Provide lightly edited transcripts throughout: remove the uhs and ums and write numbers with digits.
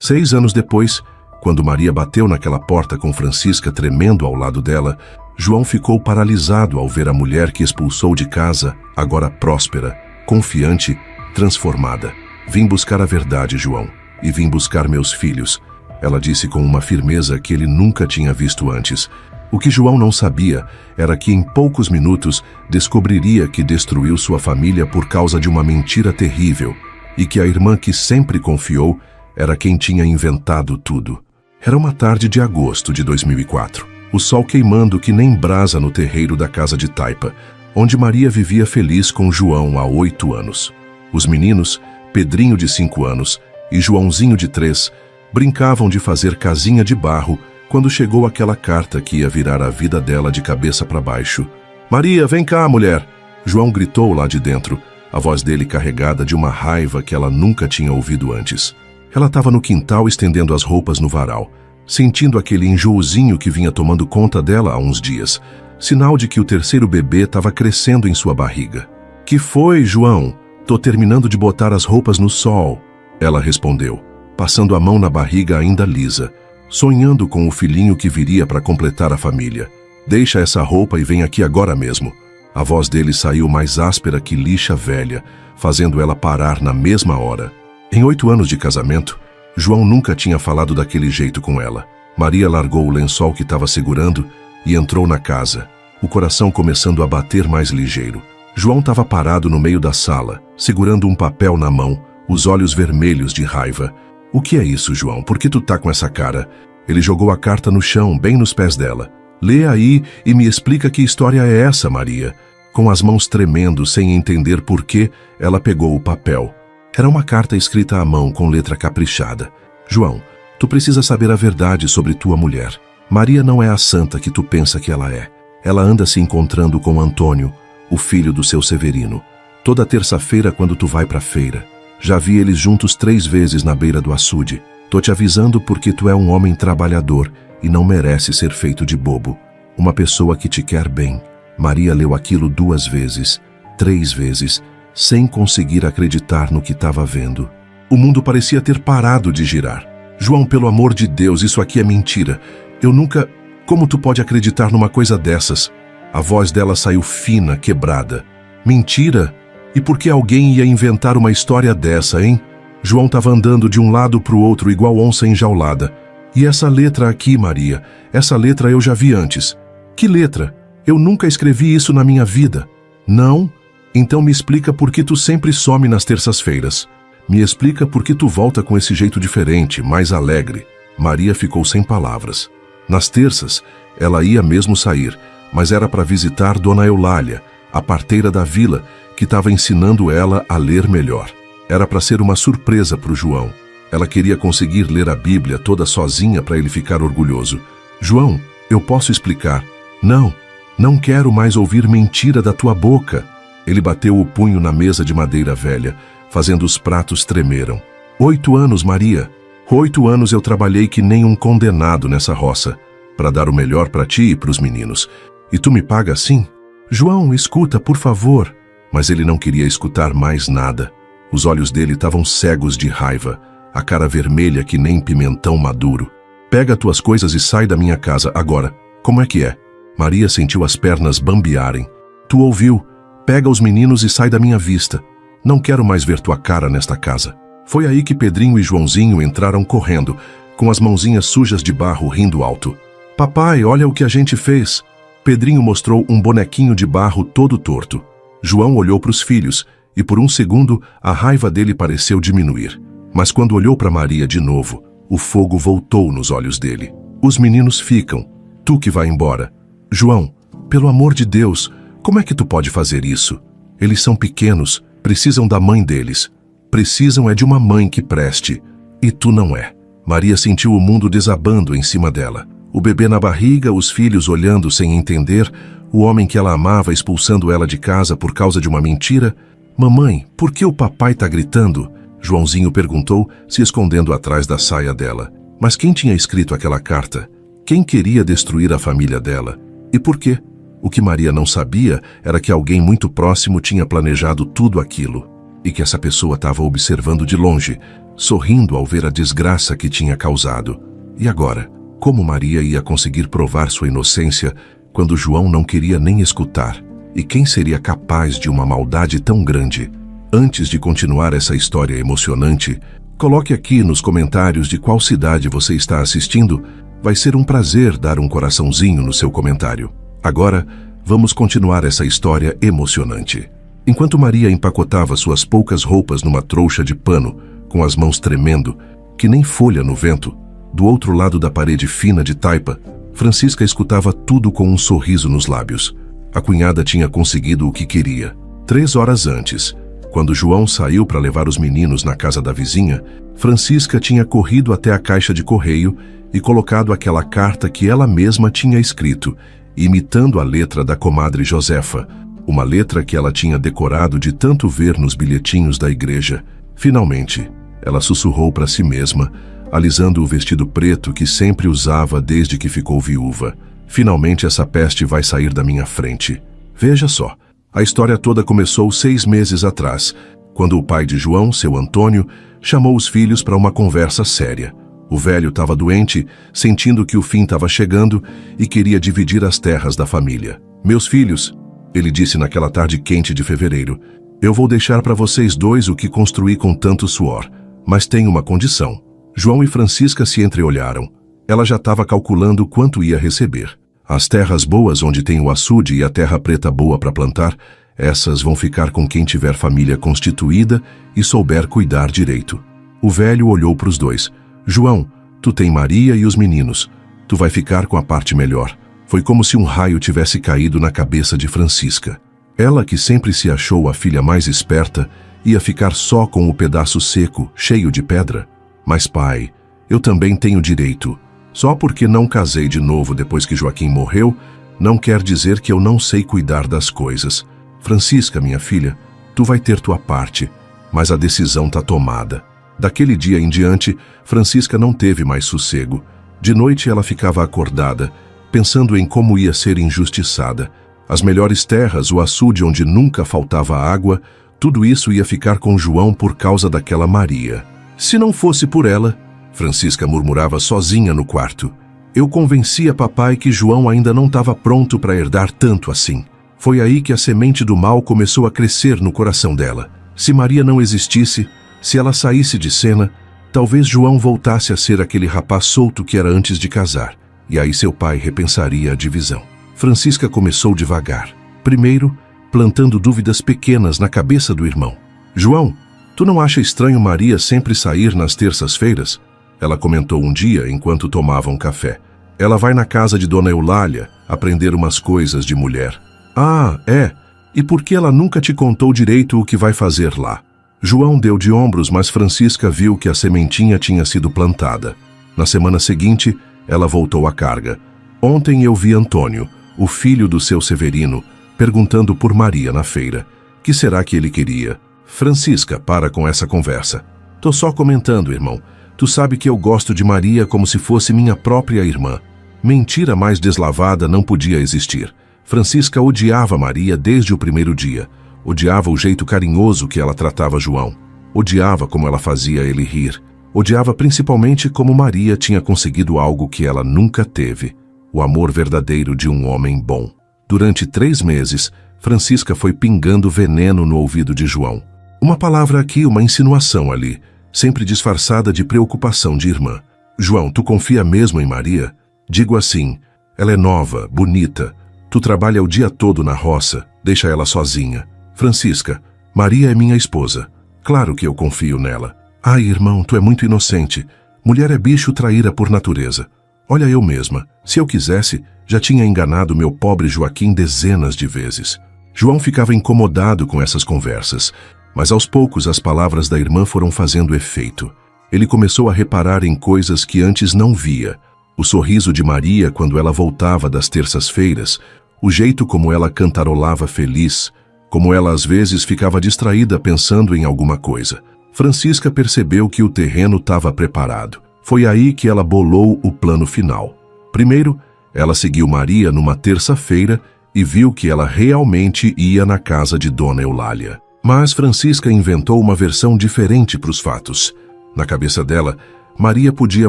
6 anos depois, quando Maria bateu naquela porta com Francisca tremendo ao lado dela, João ficou paralisado ao ver a mulher que expulsou de casa, agora próspera, confiante, transformada. Vim buscar a verdade, João, e vim buscar meus filhos, ela disse com uma firmeza que ele nunca tinha visto antes. O que João não sabia era que em poucos minutos descobriria que destruiu sua família por causa de uma mentira terrível e que a irmã que sempre confiou era quem tinha inventado tudo. Era uma tarde de agosto de 2004, o sol queimando que nem brasa no terreiro da casa de Taipa, onde Maria vivia feliz com João há 8 anos. Os meninos, Pedrinho de 5 anos e Joãozinho de 3, brincavam de fazer casinha de barro quando chegou aquela carta que ia virar a vida dela de cabeça para baixo. "Maria, vem cá, mulher!" João gritou lá de dentro, a voz dele carregada de uma raiva que ela nunca tinha ouvido antes. Ela estava no quintal estendendo as roupas no varal, sentindo aquele enjoozinho que vinha tomando conta dela há uns dias, sinal de que o terceiro bebê estava crescendo em sua barriga. "Que foi, João? Tô terminando de botar as roupas no sol", ela respondeu, passando a mão na barriga ainda lisa, sonhando com o filhinho que viria para completar a família. "Deixa essa roupa e vem aqui agora mesmo." A voz dele saiu mais áspera que lixa velha, fazendo ela parar na mesma hora. Em 8 anos de casamento, João nunca tinha falado daquele jeito com ela. Maria largou o lençol que estava segurando e entrou na casa, o coração começando a bater mais ligeiro. João estava parado no meio da sala, segurando um papel na mão, os olhos vermelhos de raiva. "O que é isso, João? Por que tu tá com essa cara?" Ele jogou a carta no chão, bem nos pés dela. "Lê aí e me explica que história é essa, Maria." Com as mãos tremendo, sem entender por quê, ela pegou o papel. Era uma carta escrita à mão com letra caprichada. "João, tu precisa saber a verdade sobre tua mulher. Maria não é a santa que tu pensa que ela é. Ela anda se encontrando com Antônio, o filho do seu Severino, toda terça-feira quando tu vai pra feira. Já vi eles juntos 3 vezes na beira do açude. Tô te avisando porque tu é um homem trabalhador e não merece ser feito de bobo. Uma pessoa que te quer bem." Maria leu aquilo 2 vezes, 3 vezes, sem conseguir acreditar no que estava vendo. O mundo parecia ter parado de girar. "João, pelo amor de Deus, isso aqui é mentira. Eu nunca... Como tu pode acreditar numa coisa dessas?" A voz dela saiu fina, quebrada. "Mentira? E por que alguém ia inventar uma história dessa, hein?" João estava andando de um lado para o outro igual onça enjaulada. "E essa letra aqui, Maria? Essa letra eu já vi antes." "Que letra? Eu nunca escrevi isso na minha vida." "Não? Então me explica por que tu sempre some nas terças-feiras. Me explica por que tu volta com esse jeito diferente, mais alegre." Maria ficou sem palavras. Nas terças, ela ia mesmo sair, mas era para visitar Dona Eulália, a parteira da vila, que estava ensinando ela a ler melhor. Era para ser uma surpresa para o João. Ela queria conseguir ler a Bíblia toda sozinha para ele ficar orgulhoso. "João, eu posso explicar." "Não, não quero mais ouvir mentira da tua boca." Ele bateu o punho na mesa de madeira velha, fazendo os pratos tremeram. 8 anos, Maria. 8 anos eu trabalhei que nem um condenado nessa roça, para dar o melhor para ti e para os meninos. E tu me paga assim? "João, escuta, por favor." Mas ele não queria escutar mais nada. Os olhos dele estavam cegos de raiva, a cara vermelha que nem pimentão maduro. "Pega tuas coisas e sai da minha casa agora. Como é que é?" Maria sentiu as pernas bambearem. "Tu ouviu? Pega os meninos e sai da minha vista. Não quero mais ver tua cara nesta casa." Foi aí que Pedrinho e Joãozinho entraram correndo, com as mãozinhas sujas de barro, rindo alto. "Papai, olha o que a gente fez." Pedrinho mostrou um bonequinho de barro todo torto. João olhou para os filhos e por um segundo a raiva dele pareceu diminuir. Mas quando olhou para Maria de novo, o fogo voltou nos olhos dele. "Os meninos ficam. Tu que vai embora." "João, pelo amor de Deus, como é que tu pode fazer isso? Eles são pequenos, precisam da mãe deles. Precisam é de uma mãe que preste. E tu não é." Maria sentiu o mundo desabando em cima dela. O bebê na barriga, os filhos olhando sem entender, o homem que ela amava expulsando ela de casa por causa de uma mentira. "Mamãe, por que o papai tá gritando?" Joãozinho perguntou, se escondendo atrás da saia dela. Mas quem tinha escrito aquela carta? Quem queria destruir a família dela? E por quê? O que Maria não sabia era que alguém muito próximo tinha planejado tudo aquilo, e que essa pessoa estava observando de longe, sorrindo ao ver a desgraça que tinha causado. E agora, como Maria ia conseguir provar sua inocência quando João não queria nem escutar? E quem seria capaz de uma maldade tão grande? Antes de continuar essa história emocionante, coloque aqui nos comentários de qual cidade você está assistindo. Vai ser um prazer dar um coraçãozinho no seu comentário. Agora, vamos continuar essa história emocionante. Enquanto Maria empacotava suas poucas roupas numa trouxa de pano, com as mãos tremendo, que nem folha no vento, do outro lado da parede fina de taipa, Francisca escutava tudo com um sorriso nos lábios. A cunhada tinha conseguido o que queria. 3 horas antes, quando João saiu para levar os meninos na casa da vizinha, Francisca tinha corrido até a caixa de correio e colocado aquela carta que ela mesma tinha escrito, imitando a letra da comadre Josefa, uma letra que ela tinha decorado de tanto ver nos bilhetinhos da igreja. Finalmente, ela sussurrou para si mesma, alisando o vestido preto que sempre usava desde que ficou viúva. Finalmente essa peste vai sair da minha frente. Veja só, a história toda começou 6 meses atrás, quando o pai de João, seu Antônio, chamou os filhos para uma conversa séria. O velho estava doente, sentindo que o fim estava chegando e queria dividir as terras da família. Meus filhos, ele disse naquela tarde quente de fevereiro, eu vou deixar para vocês 2 o que construí com tanto suor, mas tenho uma condição. João e Francisca se entreolharam. Ela já estava calculando quanto ia receber. As terras boas onde tem o açude e a terra preta boa para plantar, essas vão ficar com quem tiver família constituída e souber cuidar direito. O velho olhou para os 2. João, tu tem Maria e os meninos. Tu vai ficar com a parte melhor. Foi como se um raio tivesse caído na cabeça de Francisca. Ela, que sempre se achou a filha mais esperta, ia ficar só com o pedaço seco, cheio de pedra. Mas pai, eu também tenho direito. Só porque não casei de novo depois que Joaquim morreu, não quer dizer que eu não sei cuidar das coisas. Francisca, minha filha, tu vai ter tua parte, mas a decisão tá tomada. Daquele dia em diante, Francisca não teve mais sossego. De noite ela ficava acordada, pensando em como ia ser injustiçada. As melhores terras, o açude onde nunca faltava água, tudo isso ia ficar com João por causa daquela Maria. Se não fosse por ela, Francisca murmurava sozinha no quarto, eu convencia papai que João ainda não estava pronto para herdar tanto assim. Foi aí que a semente do mal começou a crescer no coração dela. Se Maria não existisse, se ela saísse de cena, talvez João voltasse a ser aquele rapaz solto que era antes de casar. E aí seu pai repensaria a divisão. Francisca começou devagar. Primeiro, plantando dúvidas pequenas na cabeça do irmão. João, tu não acha estranho Maria sempre sair nas terças-feiras? Ela comentou um dia enquanto tomavam café. Ela vai na casa de Dona Eulália aprender umas coisas de mulher. Ah, é? E por que ela nunca te contou direito o que vai fazer lá? João deu de ombros, mas Francisca viu que a sementinha tinha sido plantada. Na semana seguinte, ela voltou à carga. Ontem eu vi Antônio, o filho do seu Severino, perguntando por Maria na feira. Que será que ele queria? Francisca, para com essa conversa. Tô só comentando, irmão. Tu sabe que eu gosto de Maria como se fosse minha própria irmã. Mentira mais deslavada não podia existir. Francisca odiava Maria desde o primeiro dia. Odiava o jeito carinhoso que ela tratava João. Odiava como ela fazia ele rir. Odiava principalmente como Maria tinha conseguido algo que ela nunca teve. O amor verdadeiro de um homem bom. Durante 3 meses, Francisca foi pingando veneno no ouvido de João. Uma palavra aqui, uma insinuação ali, sempre disfarçada de preocupação de irmã. João, tu confia mesmo em Maria? Digo assim, ela é nova, bonita. Tu trabalha o dia todo na roça, deixa ela sozinha. Francisca, Maria é minha esposa. Claro que eu confio nela. Ai, irmão, tu é muito inocente. Mulher é bicho traíra por natureza. Olha eu mesma, se eu quisesse, já tinha enganado meu pobre Joaquim dezenas de vezes. João ficava incomodado com essas conversas, mas aos poucos as palavras da irmã foram fazendo efeito. Ele começou a reparar em coisas que antes não via. O sorriso de Maria quando ela voltava das terças-feiras, o jeito como ela cantarolava feliz, como ela às vezes ficava distraída pensando em alguma coisa. Francisca percebeu que o terreno estava preparado. Foi aí que ela bolou o plano final. Primeiro, ela seguiu Maria numa terça-feira e viu que ela realmente ia na casa de Dona Eulália. Mas Francisca inventou uma versão diferente para os fatos. Na cabeça dela, Maria podia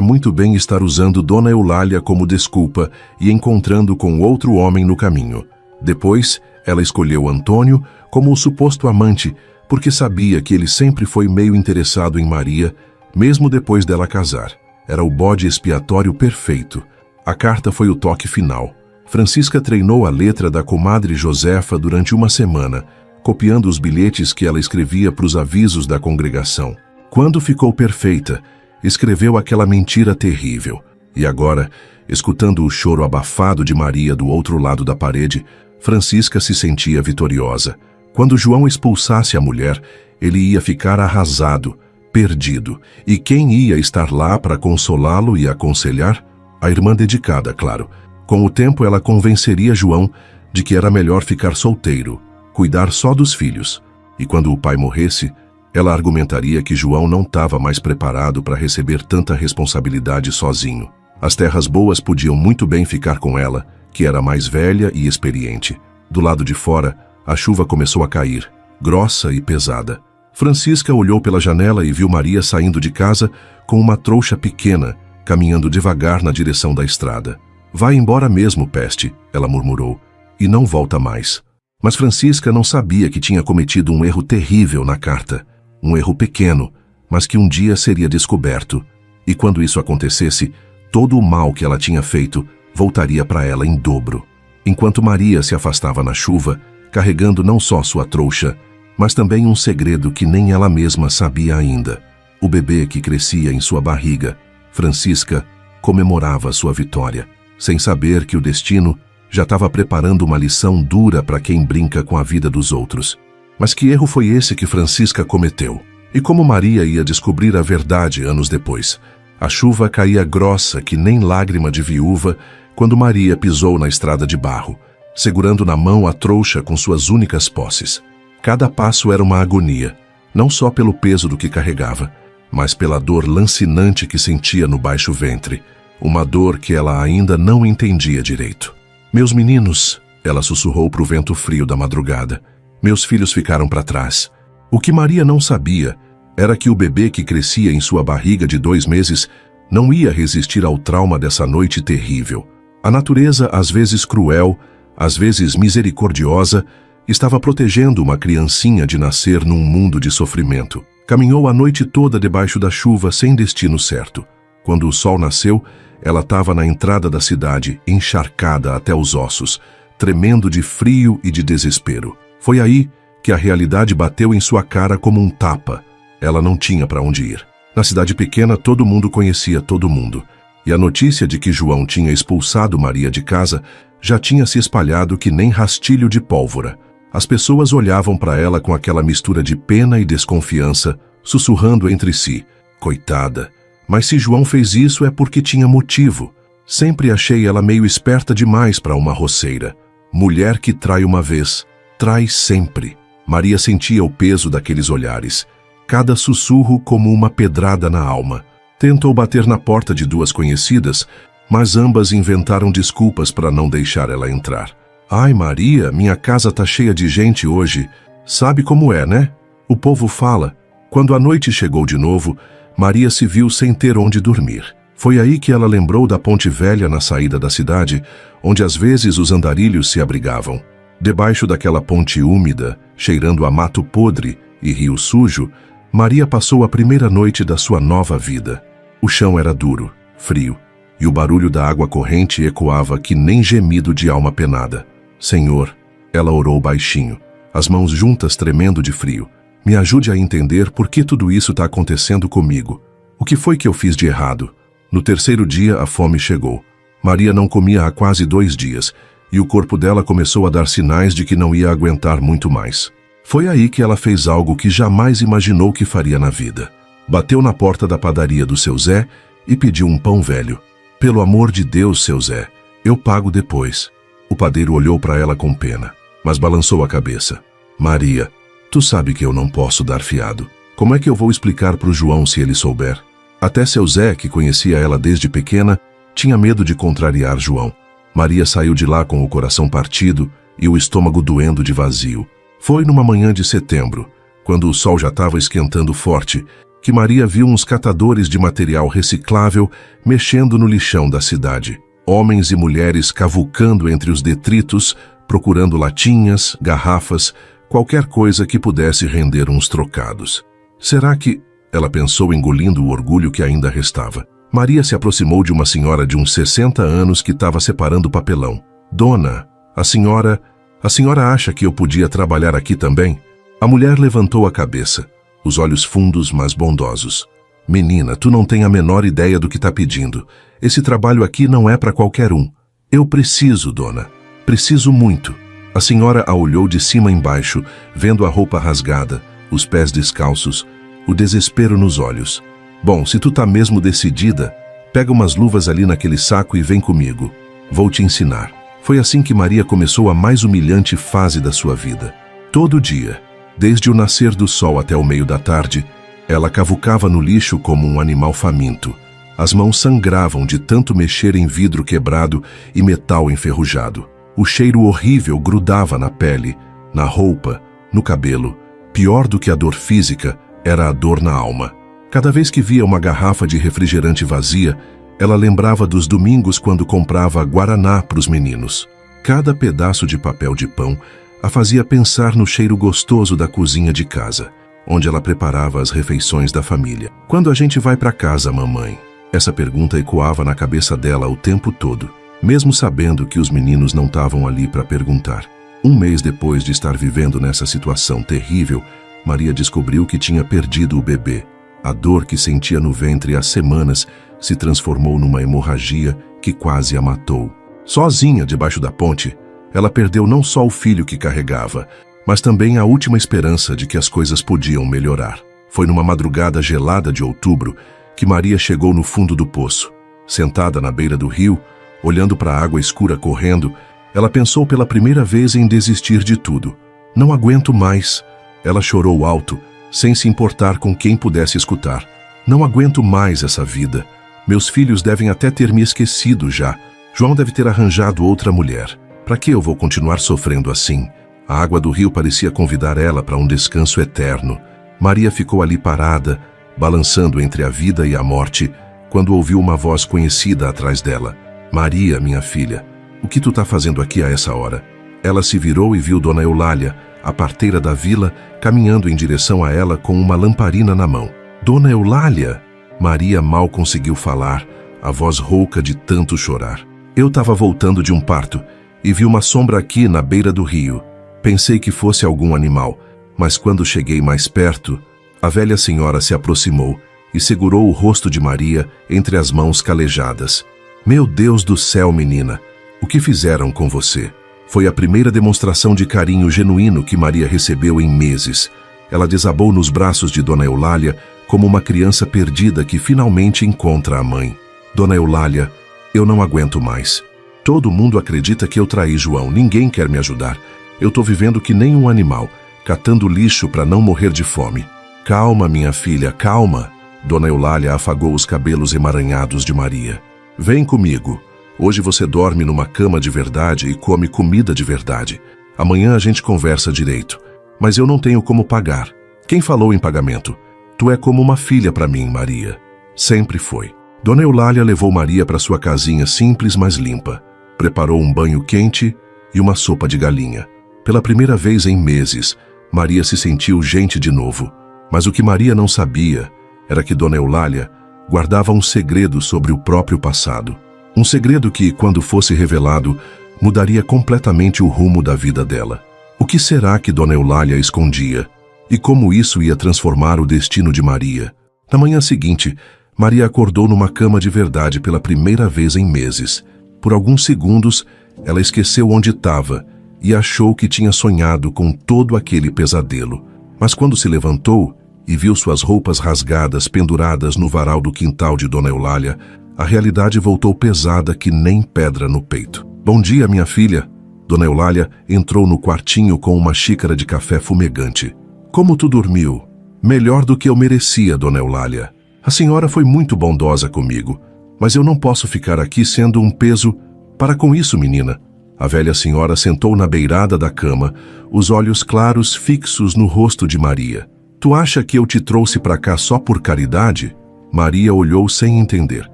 muito bem estar usando Dona Eulália como desculpa e encontrando com outro homem no caminho. Depois, ela escolheu Antônio como o suposto amante, porque sabia que ele sempre foi meio interessado em Maria, mesmo depois dela casar. Era o bode expiatório perfeito. A carta foi o toque final. Francisca treinou a letra da comadre Josefa durante uma semana, copiando os bilhetes que ela escrevia para os avisos da congregação. Quando ficou perfeita, escreveu aquela mentira terrível. E agora, escutando o choro abafado de Maria do outro lado da parede, Francisca se sentia vitoriosa. Quando João expulsasse a mulher, ele ia ficar arrasado, perdido. E quem ia estar lá para consolá-lo e aconselhar? A irmã dedicada, claro. Com o tempo, ela convenceria João de que era melhor ficar solteiro, cuidar só dos filhos. E quando o pai morresse, ela argumentaria que João não estava mais preparado para receber tanta responsabilidade sozinho. As terras boas podiam muito bem ficar com ela, que era mais velha e experiente. Do lado de fora, a chuva começou a cair, grossa e pesada. Francisca olhou pela janela e viu Maria saindo de casa com uma trouxa pequena, caminhando devagar na direção da estrada. "Vai embora mesmo, peste", ela murmurou, "e não volta mais." Mas Francisca não sabia que tinha cometido um erro terrível na carta. Um erro pequeno, mas que um dia seria descoberto. E quando isso acontecesse, todo o mal que ela tinha feito voltaria para ela em dobro. Enquanto Maria se afastava na chuva, carregando não só sua trouxa, mas também um segredo que nem ela mesma sabia ainda. O bebê que crescia em sua barriga, Francisca, comemorava sua vitória, sem saber que o destino já estava preparando uma lição dura para quem brinca com a vida dos outros. Mas que erro foi esse que Francisca cometeu? E como Maria ia descobrir a verdade anos depois? A chuva caía grossa que nem lágrima de viúva quando Maria pisou na estrada de barro, segurando na mão a trouxa com suas únicas posses. Cada passo era uma agonia, não só pelo peso do que carregava, mas pela dor lancinante que sentia no baixo ventre, uma dor que ela ainda não entendia direito. "Meus meninos", ela sussurrou para o vento frio da madrugada. "Meus filhos ficaram para trás." O que Maria não sabia era que o bebê que crescia em sua barriga de 2 meses não ia resistir ao trauma dessa noite terrível. A natureza, às vezes cruel, às vezes misericordiosa, estava protegendo uma criancinha de nascer num mundo de sofrimento. Caminhou a noite toda debaixo da chuva sem destino certo. Quando o sol nasceu, ela estava na entrada da cidade, encharcada até os ossos, tremendo de frio e de desespero. Foi aí que a realidade bateu em sua cara como um tapa. Ela não tinha para onde ir. Na cidade pequena, todo mundo conhecia todo mundo. E a notícia de que João tinha expulsado Maria de casa já tinha se espalhado que nem rastilho de pólvora. As pessoas olhavam para ela com aquela mistura de pena e desconfiança, sussurrando entre si: "Coitada, mas se João fez isso é porque tinha motivo." Sempre achei ela meio esperta demais para uma roceira. Mulher que trai uma vez, trai sempre. Maria sentia o peso daqueles olhares, cada sussurro como uma pedrada na alma. Tentou bater na porta de 2 conhecidas, mas ambas inventaram desculpas para não deixar ela entrar. "Ai, Maria, minha casa tá cheia de gente hoje. Sabe como é, né?" O povo fala. Quando a noite chegou de novo, Maria se viu sem ter onde dormir. Foi aí que ela lembrou da ponte velha na saída da cidade, onde às vezes os andarilhos se abrigavam. Debaixo daquela ponte úmida, cheirando a mato podre e rio sujo, Maria passou a primeira noite da sua nova vida. O chão era duro, frio, e o barulho da água corrente ecoava que nem gemido de alma penada. "Senhor", ela orou baixinho, as mãos juntas tremendo de frio, "me ajude a entender por que tudo isso está acontecendo comigo. O que foi que eu fiz de errado?" No 3º dia, a fome chegou. Maria não comia há quase 2 dias, e o corpo dela começou a dar sinais de que não ia aguentar muito mais. Foi aí que ela fez algo que jamais imaginou que faria na vida. Bateu na porta da padaria do seu Zé e pediu um pão velho. "Pelo amor de Deus, seu Zé, eu pago depois." O padeiro olhou para ela com pena, mas balançou a cabeça. "Maria, tu sabe que eu não posso dar fiado. Como é que eu vou explicar para o João se ele souber?" Até seu Zé, que conhecia ela desde pequena, tinha medo de contrariar João. Maria saiu de lá com o coração partido e o estômago doendo de vazio. Foi numa manhã de setembro, quando o sol já estava esquentando forte, que Maria viu uns catadores de material reciclável mexendo no lixão da cidade. Homens e mulheres cavucando entre os detritos, procurando latinhas, garrafas, qualquer coisa que pudesse render uns trocados. Será que... Ela pensou, engolindo o orgulho que ainda restava. Maria se aproximou de uma senhora de uns 60 anos que estava separando papelão. Dona, a senhora acha que eu podia trabalhar aqui também? A mulher levantou a cabeça, os olhos fundos, mas bondosos. Menina, tu não tem a menor ideia do que está pedindo. Esse trabalho aqui não é para qualquer um. Eu preciso, dona. Preciso muito. A senhora a olhou de cima embaixo, vendo a roupa rasgada, os pés descalços, o desespero nos olhos. Bom, se tu tá mesmo decidida, pega umas luvas ali naquele saco e vem comigo. Vou te ensinar. Foi assim que Maria começou a mais humilhante fase da sua vida. Todo dia, desde o nascer do sol até o meio da tarde, ela cavucava no lixo como um animal faminto. As mãos sangravam de tanto mexer em vidro quebrado e metal enferrujado. O cheiro horrível grudava na pele, na roupa, no cabelo. Pior do que a dor física era a dor na alma. Cada vez que via uma garrafa de refrigerante vazia, ela lembrava dos domingos quando comprava guaraná para os meninos. Cada pedaço de papel de pão a fazia pensar no cheiro gostoso da cozinha de casa, onde ela preparava as refeições da família. Quando a gente vai para casa, mamãe? Essa pergunta ecoava na cabeça dela o tempo todo, mesmo sabendo que os meninos não estavam ali para perguntar. Um mês depois de estar vivendo nessa situação terrível, Maria descobriu que tinha perdido o bebê. A dor que sentia no ventre há semanas se transformou numa hemorragia que quase a matou. Sozinha debaixo da ponte, ela perdeu não só o filho que carregava, mas também a última esperança de que as coisas podiam melhorar. Foi numa madrugada gelada de outubro que Maria chegou no fundo do poço. Sentada na beira do rio, olhando para a água escura correndo, ela pensou pela primeira vez em desistir de tudo. Não aguento mais. Ela chorou alto, sem se importar com quem pudesse escutar. Não aguento mais essa vida. Meus filhos devem até ter me esquecido já. João deve ter arranjado outra mulher. Para que eu vou continuar sofrendo assim? A água do rio parecia convidar ela para um descanso eterno. Maria ficou ali parada, balançando entre a vida e a morte, quando ouviu uma voz conhecida atrás dela. Maria, minha filha, o que tu tá fazendo aqui a essa hora? Ela se virou e viu Dona Eulália, a parteira da vila, caminhando em direção a ela com uma lamparina na mão. Dona Eulália! Maria mal conseguiu falar, a voz rouca de tanto chorar. Eu estava voltando de um parto e vi uma sombra aqui na beira do rio. Pensei que fosse algum animal, mas quando cheguei mais perto, a velha senhora se aproximou e segurou o rosto de Maria entre as mãos calejadas. Meu Deus do céu, menina! O que fizeram com você? Foi a primeira demonstração de carinho genuíno que Maria recebeu em meses. Ela desabou nos braços de Dona Eulália como uma criança perdida que finalmente encontra a mãe. Dona Eulália, eu não aguento mais. Todo mundo acredita que eu traí João, ninguém quer me ajudar. Eu tô vivendo que nem um animal, catando lixo para não morrer de fome. Calma, minha filha, calma. Dona Eulália afagou os cabelos emaranhados de Maria. Vem comigo. Hoje você dorme numa cama de verdade e come comida de verdade. Amanhã a gente conversa direito. Mas eu não tenho como pagar. Quem falou em pagamento? Tu é como uma filha para mim, Maria. Sempre foi. Dona Eulália levou Maria para sua casinha simples, mas limpa. Preparou um banho quente e uma sopa de galinha. Pela primeira vez em meses, Maria se sentiu gente de novo. Mas o que Maria não sabia era que Dona Eulália guardava um segredo sobre o próprio passado. Um segredo que, quando fosse revelado, mudaria completamente o rumo da vida dela. O que será que Dona Eulália escondia? E como isso ia transformar o destino de Maria? Na manhã seguinte, Maria acordou numa cama de verdade pela primeira vez em meses. Por alguns segundos, ela esqueceu onde estava e achou que tinha sonhado com todo aquele pesadelo. Mas quando se levantou e viu suas roupas rasgadas penduradas no varal do quintal de Dona Eulália, a realidade voltou pesada que nem pedra no peito. Bom dia, minha filha. Dona Eulália entrou no quartinho com uma xícara de café fumegante. Como tu dormiu? Melhor do que eu merecia, Dona Eulália. A senhora foi muito bondosa comigo, mas eu não posso ficar aqui sendo um peso. Para com isso, menina. A velha senhora sentou na beirada da cama, os olhos claros fixos no rosto de Maria. Tu acha que eu te trouxe para cá só por caridade? Maria olhou sem entender.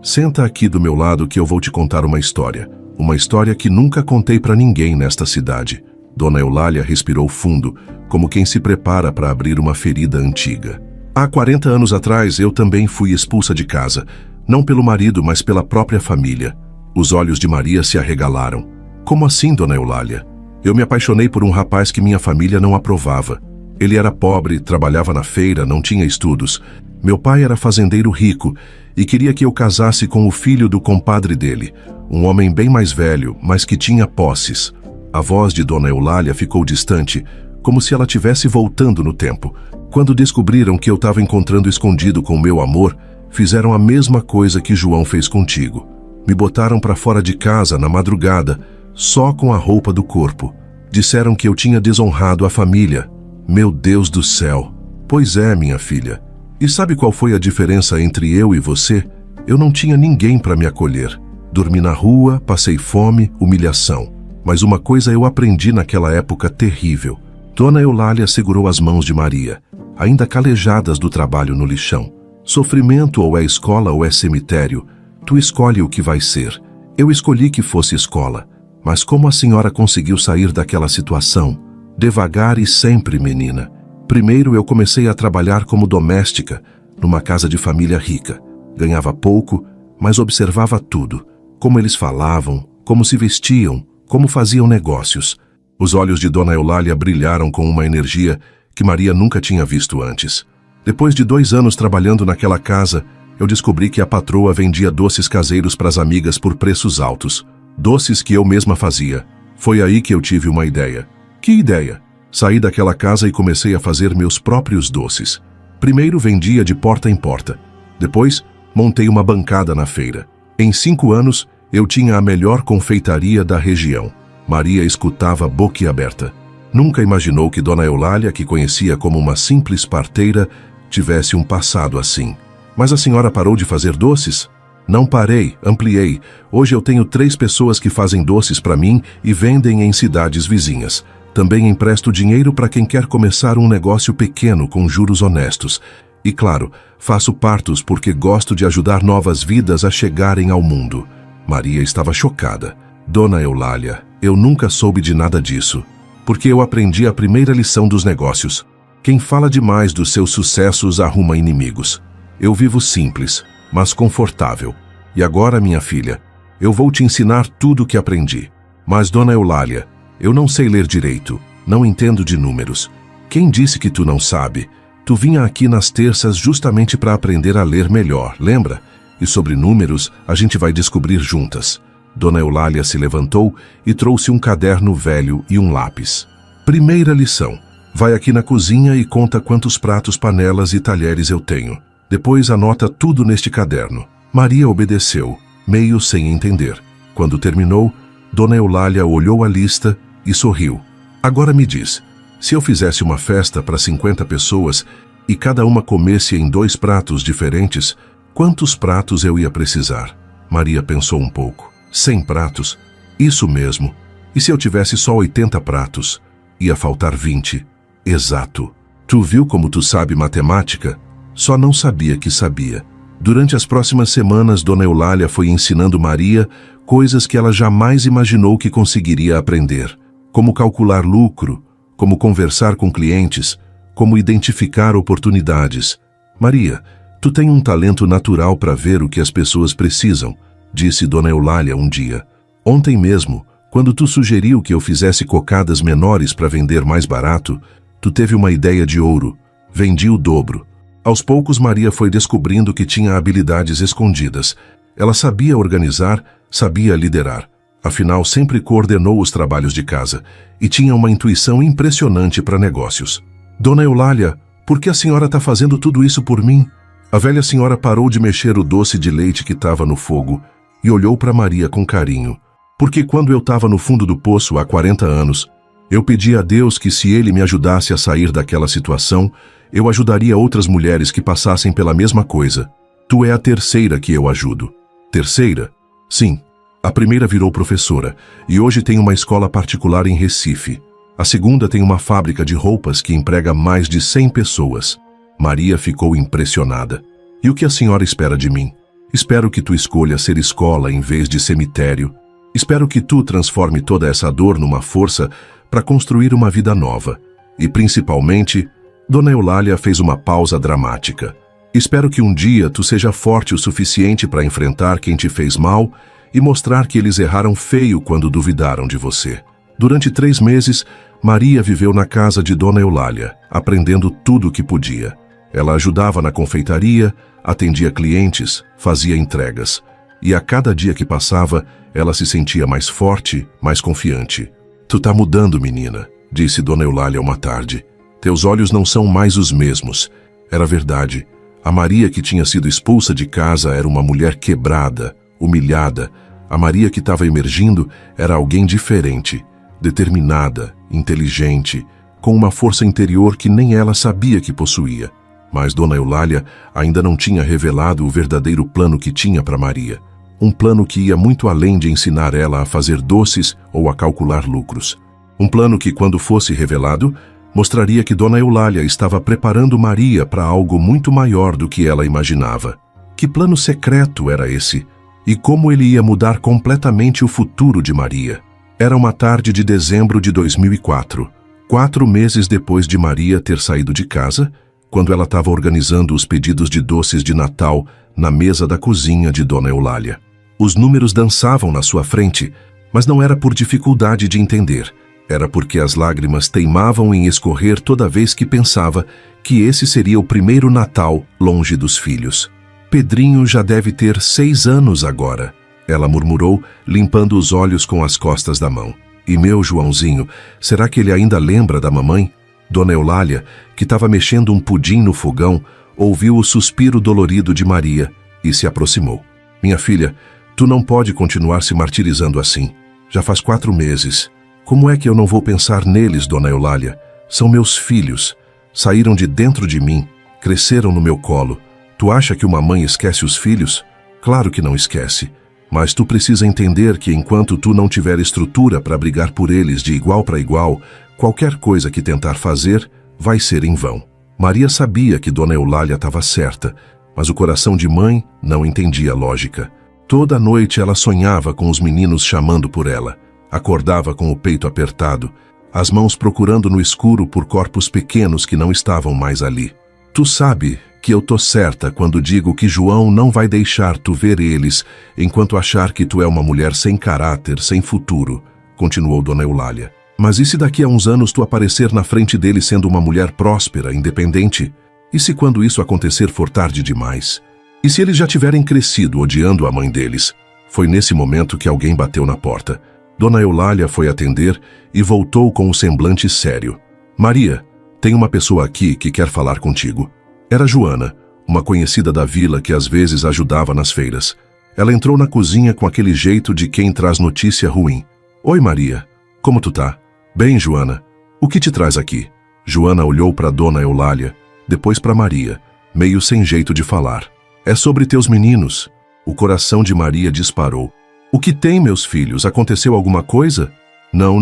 Senta aqui do meu lado que eu vou te contar uma história. Uma história que nunca contei para ninguém nesta cidade. Dona Eulália respirou fundo, como quem se prepara para abrir uma ferida antiga. Há 40 anos atrás, eu também fui expulsa de casa. Não pelo marido, mas pela própria família. Os olhos de Maria se arregalaram. Como assim, Dona Eulália? Eu me apaixonei por um rapaz que minha família não aprovava. Ele era pobre, trabalhava na feira, não tinha estudos. Meu pai era fazendeiro rico e queria que eu casasse com o filho do compadre dele, um homem bem mais velho, mas que tinha posses. A voz de Dona Eulália ficou distante, como se ela estivesse voltando no tempo. Quando descobriram que eu estava encontrando escondido com meu amor, fizeram a mesma coisa que João fez contigo. Me botaram para fora de casa na madrugada, só com a roupa do corpo. Disseram que eu tinha desonrado a família. Meu Deus do céu! Pois é, minha filha. E sabe qual foi a diferença entre eu e você? Eu não tinha ninguém para me acolher. Dormi na rua, passei fome, humilhação. Mas uma coisa eu aprendi naquela época terrível. Dona Eulália segurou as mãos de Maria, ainda calejadas do trabalho no lixão. Sofrimento ou é escola ou é cemitério, tu escolhe o que vai ser. Eu escolhi que fosse escola. Mas como a senhora conseguiu sair daquela situação? Devagar e sempre, menina. Primeiro eu comecei a trabalhar como doméstica, numa casa de família rica. Ganhava pouco, mas observava tudo. Como eles falavam, como se vestiam, como faziam negócios. Os olhos de Dona Eulália brilharam com uma energia que Maria nunca tinha visto antes. Depois de 2 anos trabalhando naquela casa, eu descobri que a patroa vendia doces caseiros para as amigas por preços altos. Doces que eu mesma fazia. Foi aí que eu tive uma ideia. Que ideia? Saí daquela casa e comecei a fazer meus próprios doces. Primeiro vendia de porta em porta. Depois, montei uma bancada na feira. Em 5 anos, eu tinha a melhor confeitaria da região. Maria escutava boquiaberta. Nunca imaginou que Dona Eulália, que conhecia como uma simples parteira, tivesse um passado assim. Mas a senhora parou de fazer doces? Não parei, ampliei. Hoje eu tenho 3 pessoas que fazem doces para mim e vendem em cidades vizinhas. Também empresto dinheiro para quem quer começar um negócio pequeno com juros honestos. E claro, faço partos porque gosto de ajudar novas vidas a chegarem ao mundo. Maria estava chocada. Dona Eulália, eu nunca soube de nada disso. Porque eu aprendi a primeira lição dos negócios. Quem fala demais dos seus sucessos arruma inimigos. Eu vivo simples, mas confortável. E agora, minha filha, eu vou te ensinar tudo o que aprendi. Mas, Dona Eulália, eu não sei ler direito, não entendo de números. Quem disse que tu não sabe? Tu vinha aqui nas terças justamente para aprender a ler melhor, lembra? E sobre números, a gente vai descobrir juntas. Dona Eulália se levantou e trouxe um caderno velho e um lápis. Primeira lição. Vai aqui na cozinha e conta quantos pratos, panelas e talheres eu tenho. Depois anota tudo neste caderno. Maria obedeceu, meio sem entender. Quando terminou, Dona Eulália olhou a lista e sorriu. Agora me diz, se eu fizesse uma festa para 50 pessoas e cada uma comesse em 2 pratos diferentes, quantos pratos eu ia precisar? Maria pensou um pouco. 100 pratos? Isso mesmo. E se eu tivesse só 80 pratos? Ia faltar 20. Exato. Tu viu como tu sabe matemática? Só não sabia que sabia. Durante as próximas semanas, Dona Eulália foi ensinando Maria coisas que ela jamais imaginou que conseguiria aprender. Como calcular lucro, como conversar com clientes, como identificar oportunidades. Maria, tu tem um talento natural para ver o que as pessoas precisam, disse Dona Eulália um dia. Ontem mesmo, quando tu sugeriu que eu fizesse cocadas menores para vender mais barato, tu teve uma ideia de ouro. Vendi o dobro. Aos poucos, Maria foi descobrindo que tinha habilidades escondidas. Ela sabia organizar, sabia liderar. Afinal, sempre coordenou os trabalhos de casa e tinha uma intuição impressionante para negócios. Dona Eulália, por que a senhora está fazendo tudo isso por mim? A velha senhora parou de mexer o doce de leite que estava no fogo e olhou para Maria com carinho. Porque quando eu estava no fundo do poço há 40 anos, eu pedi a Deus que se Ele me ajudasse a sair daquela situação, eu ajudaria outras mulheres que passassem pela mesma coisa. Tu é a terceira que eu ajudo. Terceira? Sim. A primeira virou professora e hoje tem uma escola particular em Recife. A segunda tem uma fábrica de roupas que emprega mais de 100 pessoas. Maria ficou impressionada. E o que a senhora espera de mim? Espero que tu escolha ser escola em vez de cemitério. Espero que tu transforme toda essa dor numa força para construir uma vida nova. E principalmente, Dona Eulália fez uma pausa dramática. Espero que um dia tu seja forte o suficiente para enfrentar quem te fez mal e mostrar que eles erraram feio quando duvidaram de você. Durante 3 meses, Maria viveu na casa de Dona Eulália, aprendendo tudo o que podia. Ela ajudava na confeitaria, atendia clientes, fazia entregas. E a cada dia que passava, ela se sentia mais forte, mais confiante. Tu tá mudando, menina, disse Dona Eulália uma tarde. Teus olhos não são mais os mesmos. Era verdade. A Maria que tinha sido expulsa de casa era uma mulher quebrada, humilhada. A Maria que estava emergindo era alguém diferente, determinada, inteligente, com uma força interior que nem ela sabia que possuía. Mas Dona Eulália ainda não tinha revelado o verdadeiro plano que tinha para Maria. Um plano que ia muito além de ensinar ela a fazer doces ou a calcular lucros. Um plano que, quando fosse revelado, mostraria que Dona Eulália estava preparando Maria para algo muito maior do que ela imaginava. Que plano secreto era esse? E como ele ia mudar completamente o futuro de Maria? Era uma tarde de dezembro de 2004, 4 meses depois de Maria ter saído de casa, quando ela estava organizando os pedidos de doces de Natal na mesa da cozinha de Dona Eulália. Os números dançavam na sua frente, mas não era por dificuldade de entender. Era porque as lágrimas teimavam em escorrer toda vez que pensava que esse seria o primeiro Natal longe dos filhos. Pedrinho já deve ter 6 anos agora, ela murmurou, limpando os olhos com as costas da mão. E meu Joãozinho, será que ele ainda lembra da mamãe? Dona Eulália, que estava mexendo um pudim no fogão, ouviu o suspiro dolorido de Maria e se aproximou. Minha filha, tu não pode continuar se martirizando assim. Já faz 4 meses. Como é que eu não vou pensar neles, Dona Eulália? São meus filhos. Saíram de dentro de mim, cresceram no meu colo. Tu acha que uma mãe esquece os filhos? Claro que não esquece. Mas tu precisa entender que enquanto tu não tiver estrutura para brigar por eles de igual para igual, qualquer coisa que tentar fazer vai ser em vão. Maria sabia que Dona Eulália estava certa, mas o coração de mãe não entendia a lógica. Toda noite ela sonhava com os meninos chamando por ela. Acordava com o peito apertado, as mãos procurando no escuro por corpos pequenos que não estavam mais ali. Tu sabe que eu tô certa quando digo que João não vai deixar tu ver eles enquanto achar que tu é uma mulher sem caráter, sem futuro, continuou Dona Eulália. Mas e se daqui a uns anos tu aparecer na frente dele sendo uma mulher próspera, independente? E se quando isso acontecer for tarde demais? E se eles já tiverem crescido odiando a mãe deles? Foi nesse momento que alguém bateu na porta. Dona Eulália foi atender e voltou com um semblante sério. Maria, tem uma pessoa aqui que quer falar contigo. Era Joana, uma conhecida da vila que às vezes ajudava nas feiras. Ela entrou na cozinha com aquele jeito de quem traz notícia ruim. Oi, Maria. Como tu tá? Bem, Joana. O que te traz aqui? Joana olhou para Dona Eulália, depois para Maria, meio sem jeito de falar. É sobre teus meninos. O coração de Maria disparou. O que tem, meus filhos? Aconteceu alguma coisa? Não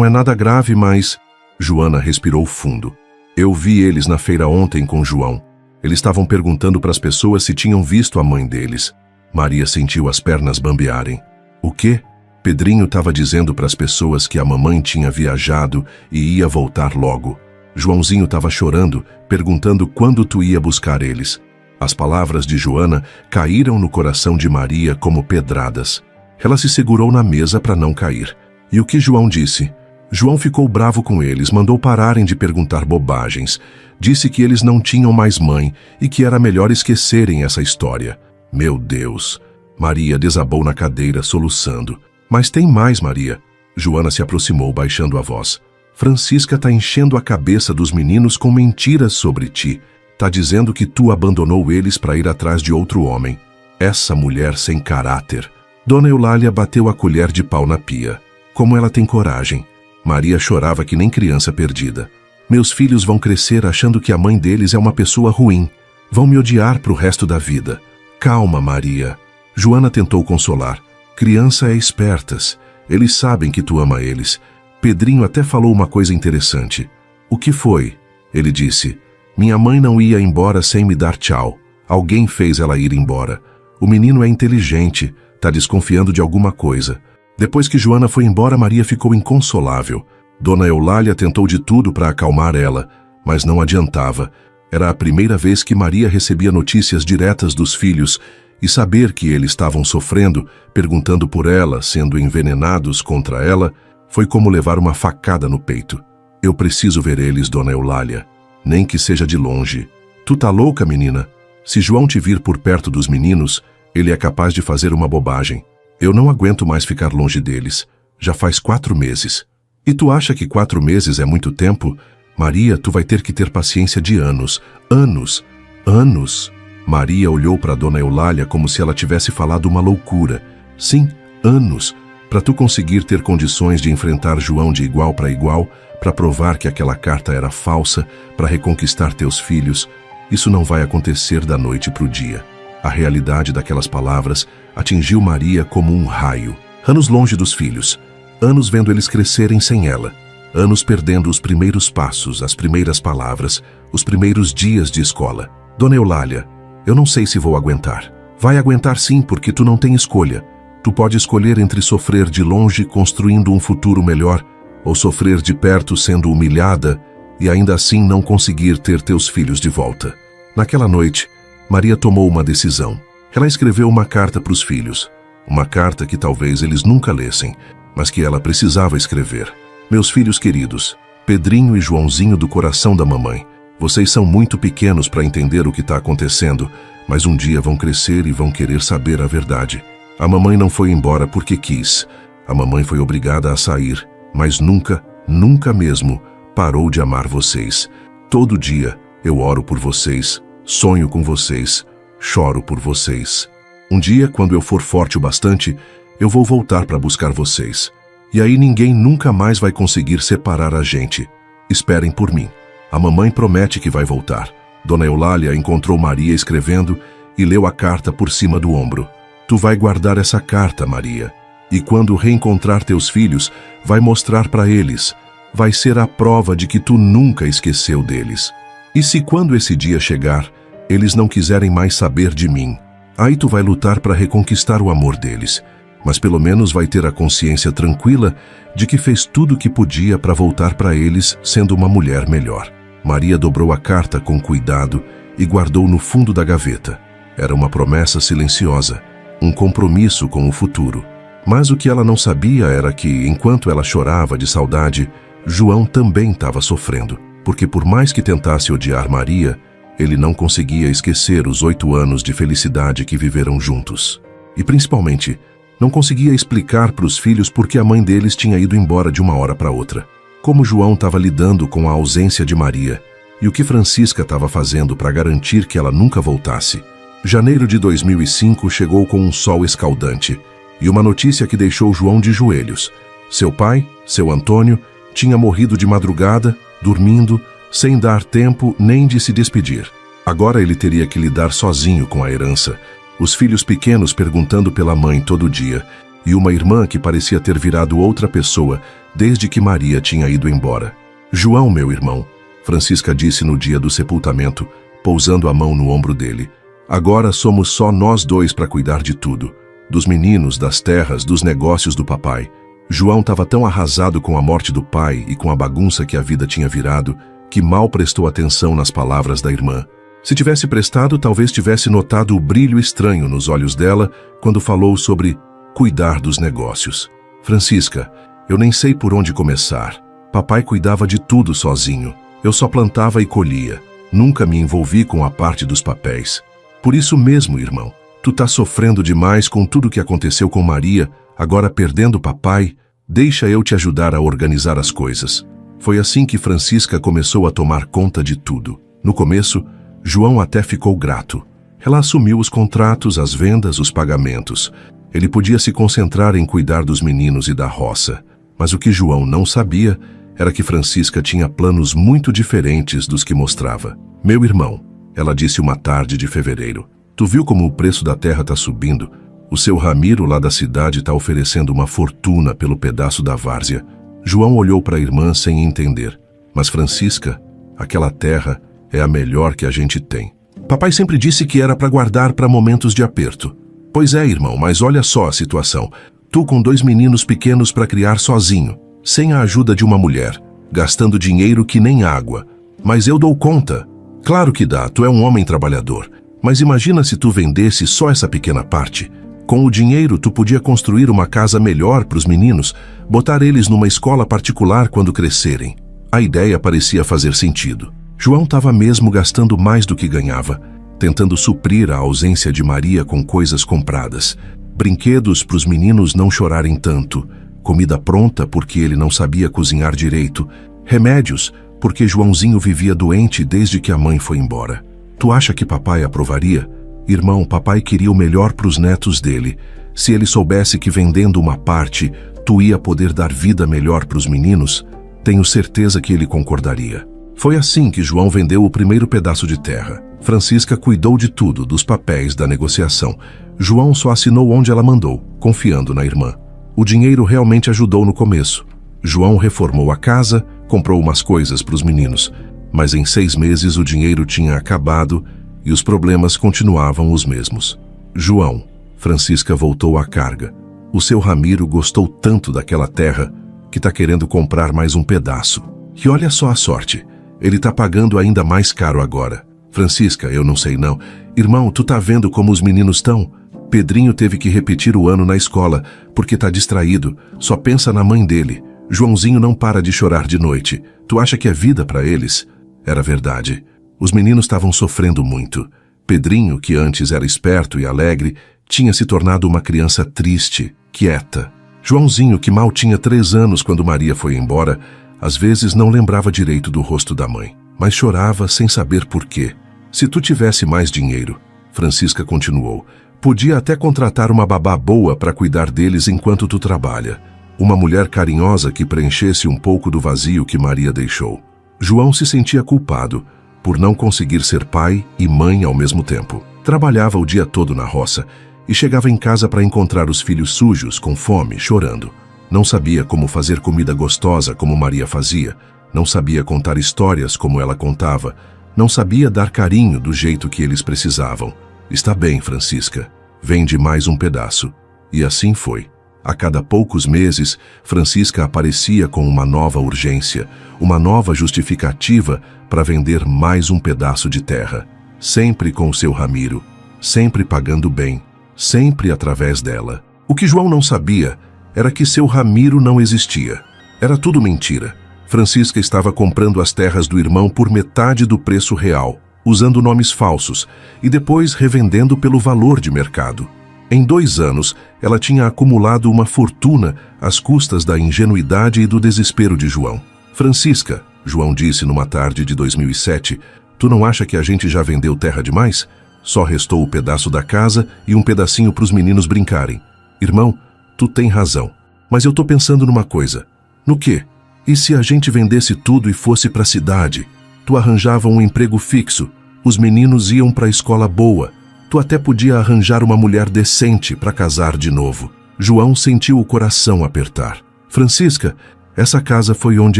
é nada grave, mas... Joana respirou fundo. Eu vi eles na feira ontem com João. Eles estavam perguntando para as pessoas se tinham visto a mãe deles. Maria sentiu as pernas bambearem. O quê? Pedrinho estava dizendo para as pessoas que a mamãe tinha viajado e ia voltar logo. Joãozinho estava chorando, perguntando quando tu ia buscar eles. As palavras de Joana caíram no coração de Maria como pedradas. Ela se segurou na mesa para não cair. E o que João disse? João ficou bravo com eles, mandou pararem de perguntar bobagens. Disse que eles não tinham mais mãe e que era melhor esquecerem essa história. Meu Deus! Maria desabou na cadeira, soluçando. Mas tem mais, Maria. Joana se aproximou, baixando a voz. Francisca tá enchendo a cabeça dos meninos com mentiras sobre ti. Tá dizendo que tu abandonou eles para ir atrás de outro homem. Essa mulher sem caráter. Dona Eulália bateu a colher de pau na pia. Como ela tem coragem. Maria chorava que nem criança perdida. Meus filhos vão crescer achando que a mãe deles é uma pessoa ruim. Vão me odiar pro resto da vida. Calma, Maria. Joana tentou consolar. Criança é espertas. Eles sabem que tu ama eles. Pedrinho até falou uma coisa interessante. O que foi? Ele disse. Minha mãe não ia embora sem me dar tchau. Alguém fez ela ir embora. O menino é inteligente, tá desconfiando de alguma coisa. Depois que Joana foi embora, Maria ficou inconsolável. Dona Eulália tentou de tudo para acalmar ela, mas não adiantava. Era a primeira vez que Maria recebia notícias diretas dos filhos, e saber que eles estavam sofrendo, perguntando por ela, sendo envenenados contra ela, foi como levar uma facada no peito. Eu preciso ver eles, Dona Eulália, nem que seja de longe. Tu tá louca, menina? Se João te vir por perto dos meninos, ele é capaz de fazer uma bobagem. Eu não aguento mais ficar longe deles. Já faz 4 meses. E tu acha que 4 meses é muito tempo? Maria, tu vai ter que ter paciência de anos. Anos. Anos. Maria olhou para Dona Eulália como se ela tivesse falado uma loucura. Sim, anos. Para tu conseguir ter condições de enfrentar João de igual para igual, para provar que aquela carta era falsa, para reconquistar teus filhos, isso não vai acontecer da noite para o dia. A realidade daquelas palavras atingiu Maria como um raio. Anos longe dos filhos, anos vendo eles crescerem sem ela, anos perdendo os primeiros passos, as primeiras palavras, os primeiros dias de escola. Dona Eulália, eu não sei se vou aguentar. Vai aguentar sim, porque tu não tem escolha. Tu pode escolher entre sofrer de longe construindo um futuro melhor, ou sofrer de perto sendo humilhada e ainda assim não conseguir ter teus filhos de volta. Naquela noite, Maria tomou uma decisão. Ela escreveu uma carta para os filhos. Uma carta que talvez eles nunca lessem, mas que ela precisava escrever. Meus filhos queridos, Pedrinho e Joãozinho do coração da mamãe, vocês são muito pequenos para entender o que está acontecendo, mas um dia vão crescer e vão querer saber a verdade. A mamãe não foi embora porque quis. A mamãe foi obrigada a sair, mas nunca, nunca mesmo, parou de amar vocês. Todo dia eu oro por vocês, sonho com vocês, choro por vocês. Um dia, quando eu for forte o bastante, eu vou voltar para buscar vocês. E aí ninguém nunca mais vai conseguir separar a gente. Esperem por mim. A mamãe promete que vai voltar. Dona Eulália encontrou Maria escrevendo e leu a carta por cima do ombro. Tu vai guardar essa carta, Maria. E quando reencontrar teus filhos, vai mostrar para eles. Vai ser a prova de que tu nunca esqueceu deles. E se quando esse dia chegar, eles não quiserem mais saber de mim, aí tu vai lutar para reconquistar o amor deles. Mas pelo menos vai ter a consciência tranquila de que fez tudo o que podia para voltar para eles sendo uma mulher melhor. Maria dobrou a carta com cuidado e guardou no fundo da gaveta. Era uma promessa silenciosa, um compromisso com o futuro. Mas o que ela não sabia era que, enquanto ela chorava de saudade, João também estava sofrendo, porque por mais que tentasse odiar Maria, ele não conseguia esquecer os 8 anos de felicidade que viveram juntos. E principalmente, não conseguia explicar para os filhos por que a mãe deles tinha ido embora de uma hora para outra. Como João estava lidando com a ausência de Maria e o que Francisca estava fazendo para garantir que ela nunca voltasse. Janeiro de 2005 chegou com um sol escaldante e uma notícia que deixou João de joelhos. Seu pai, seu Antônio, tinha morrido de madrugada, dormindo, sem dar tempo nem de se despedir. Agora ele teria que lidar sozinho com a herança, os filhos pequenos perguntando pela mãe todo dia, e uma irmã que parecia ter virado outra pessoa desde que Maria tinha ido embora. João, meu irmão, Francisca disse no dia do sepultamento, pousando a mão no ombro dele. Agora somos só nós dois para cuidar de tudo, dos meninos, das terras, dos negócios do papai. João estava tão arrasado com a morte do pai e com a bagunça que a vida tinha virado, que mal prestou atenção nas palavras da irmã. Se tivesse prestado, talvez tivesse notado o brilho estranho nos olhos dela quando falou sobre cuidar dos negócios. Francisca, eu nem sei por onde começar. Papai cuidava de tudo sozinho. Eu só plantava e colhia. Nunca me envolvi com a parte dos papéis. Por isso mesmo, irmão, tu tá sofrendo demais com tudo que aconteceu com Maria, agora perdendo papai. Deixa eu te ajudar a organizar as coisas. Foi assim que Francisca começou a tomar conta de tudo. No começo, João até ficou grato. Ela assumiu os contratos, as vendas, os pagamentos. Ele podia se concentrar em cuidar dos meninos e da roça. Mas o que João não sabia era que Francisca tinha planos muito diferentes dos que mostrava. Meu irmão, ela disse uma tarde de fevereiro, tu viu como o preço da terra está subindo? O seu Ramiro lá da cidade está oferecendo uma fortuna pelo pedaço da várzea. João olhou para a irmã sem entender. Mas Francisca, aquela terra é a melhor que a gente tem. Papai sempre disse que era para guardar para momentos de aperto. Pois é, irmão, mas olha só a situação. Tu com 2 meninos pequenos para criar sozinho, sem a ajuda de uma mulher, gastando dinheiro que nem água. Mas eu dou conta. Claro que dá, tu é um homem trabalhador. Mas imagina se tu vendesse só essa pequena parte. Com o dinheiro, tu podia construir uma casa melhor para os meninos, botar eles numa escola particular quando crescerem. A ideia parecia fazer sentido. João estava mesmo gastando mais do que ganhava, tentando suprir a ausência de Maria com coisas compradas. Brinquedos para os meninos não chorarem tanto, comida pronta porque ele não sabia cozinhar direito, remédios porque Joãozinho vivia doente desde que a mãe foi embora. Tu acha que papai aprovaria? Irmão, papai queria o melhor para os netos dele. Se ele soubesse que vendendo uma parte, tu ia poder dar vida melhor para os meninos, tenho certeza que ele concordaria. Foi assim que João vendeu o primeiro pedaço de terra. Francisca cuidou de tudo, dos papéis, da negociação. João só assinou onde ela mandou, confiando na irmã. O dinheiro realmente ajudou no começo. João reformou a casa, comprou umas coisas para os meninos. Mas em 6 meses o dinheiro tinha acabado e os problemas continuavam os mesmos. João, Francisca voltou à carga. O seu Ramiro gostou tanto daquela terra que está querendo comprar mais um pedaço. E olha só a sorte, ele está pagando ainda mais caro agora. Francisca, eu não sei não. Irmão, tu tá vendo como os meninos estão? Pedrinho teve que repetir o ano na escola porque tá distraído, só pensa na mãe dele. Joãozinho não para de chorar de noite. Tu acha que é vida para eles? Era verdade. Os meninos estavam sofrendo muito. Pedrinho, que antes era esperto e alegre, tinha se tornado uma criança triste, quieta. Joãozinho, que mal tinha 3 anos quando Maria foi embora, às vezes não lembrava direito do rosto da mãe, mas chorava sem saber por quê. Se tu tivesse mais dinheiro, Francisca continuou, podia até contratar uma babá boa para cuidar deles enquanto tu trabalha. Uma mulher carinhosa que preenchesse um pouco do vazio que Maria deixou. João se sentia culpado por não conseguir ser pai e mãe ao mesmo tempo. Trabalhava o dia todo na roça e chegava em casa para encontrar os filhos sujos, com fome, chorando. Não sabia como fazer comida gostosa como Maria fazia, não sabia contar histórias como ela contava, não sabia dar carinho do jeito que eles precisavam. Está bem, Francisca, vende mais um pedaço. E assim foi. A cada poucos meses, Francisca aparecia com uma nova urgência, uma nova justificativa para vender mais um pedaço de terra. Sempre com seu Ramiro, sempre pagando bem, sempre através dela. O que João não sabia era que seu Ramiro não existia. Era tudo mentira. Francisca estava comprando as terras do irmão por metade do preço real, usando nomes falsos, e depois revendendo pelo valor de mercado. Em 2 anos, ela tinha acumulado uma fortuna às custas da ingenuidade e do desespero de João. Francisca, João disse numa tarde de 2007, tu não acha que a gente já vendeu terra demais? Só restou o pedaço da casa e um pedacinho para os meninos brincarem. Irmão, tu tem razão, mas eu tô pensando numa coisa. No quê? E se a gente vendesse tudo e fosse para a cidade? Tu arranjava um emprego fixo, os meninos iam para a escola boa, tu até podia arranjar uma mulher decente para casar de novo. João sentiu o coração apertar. Francisca, essa casa foi onde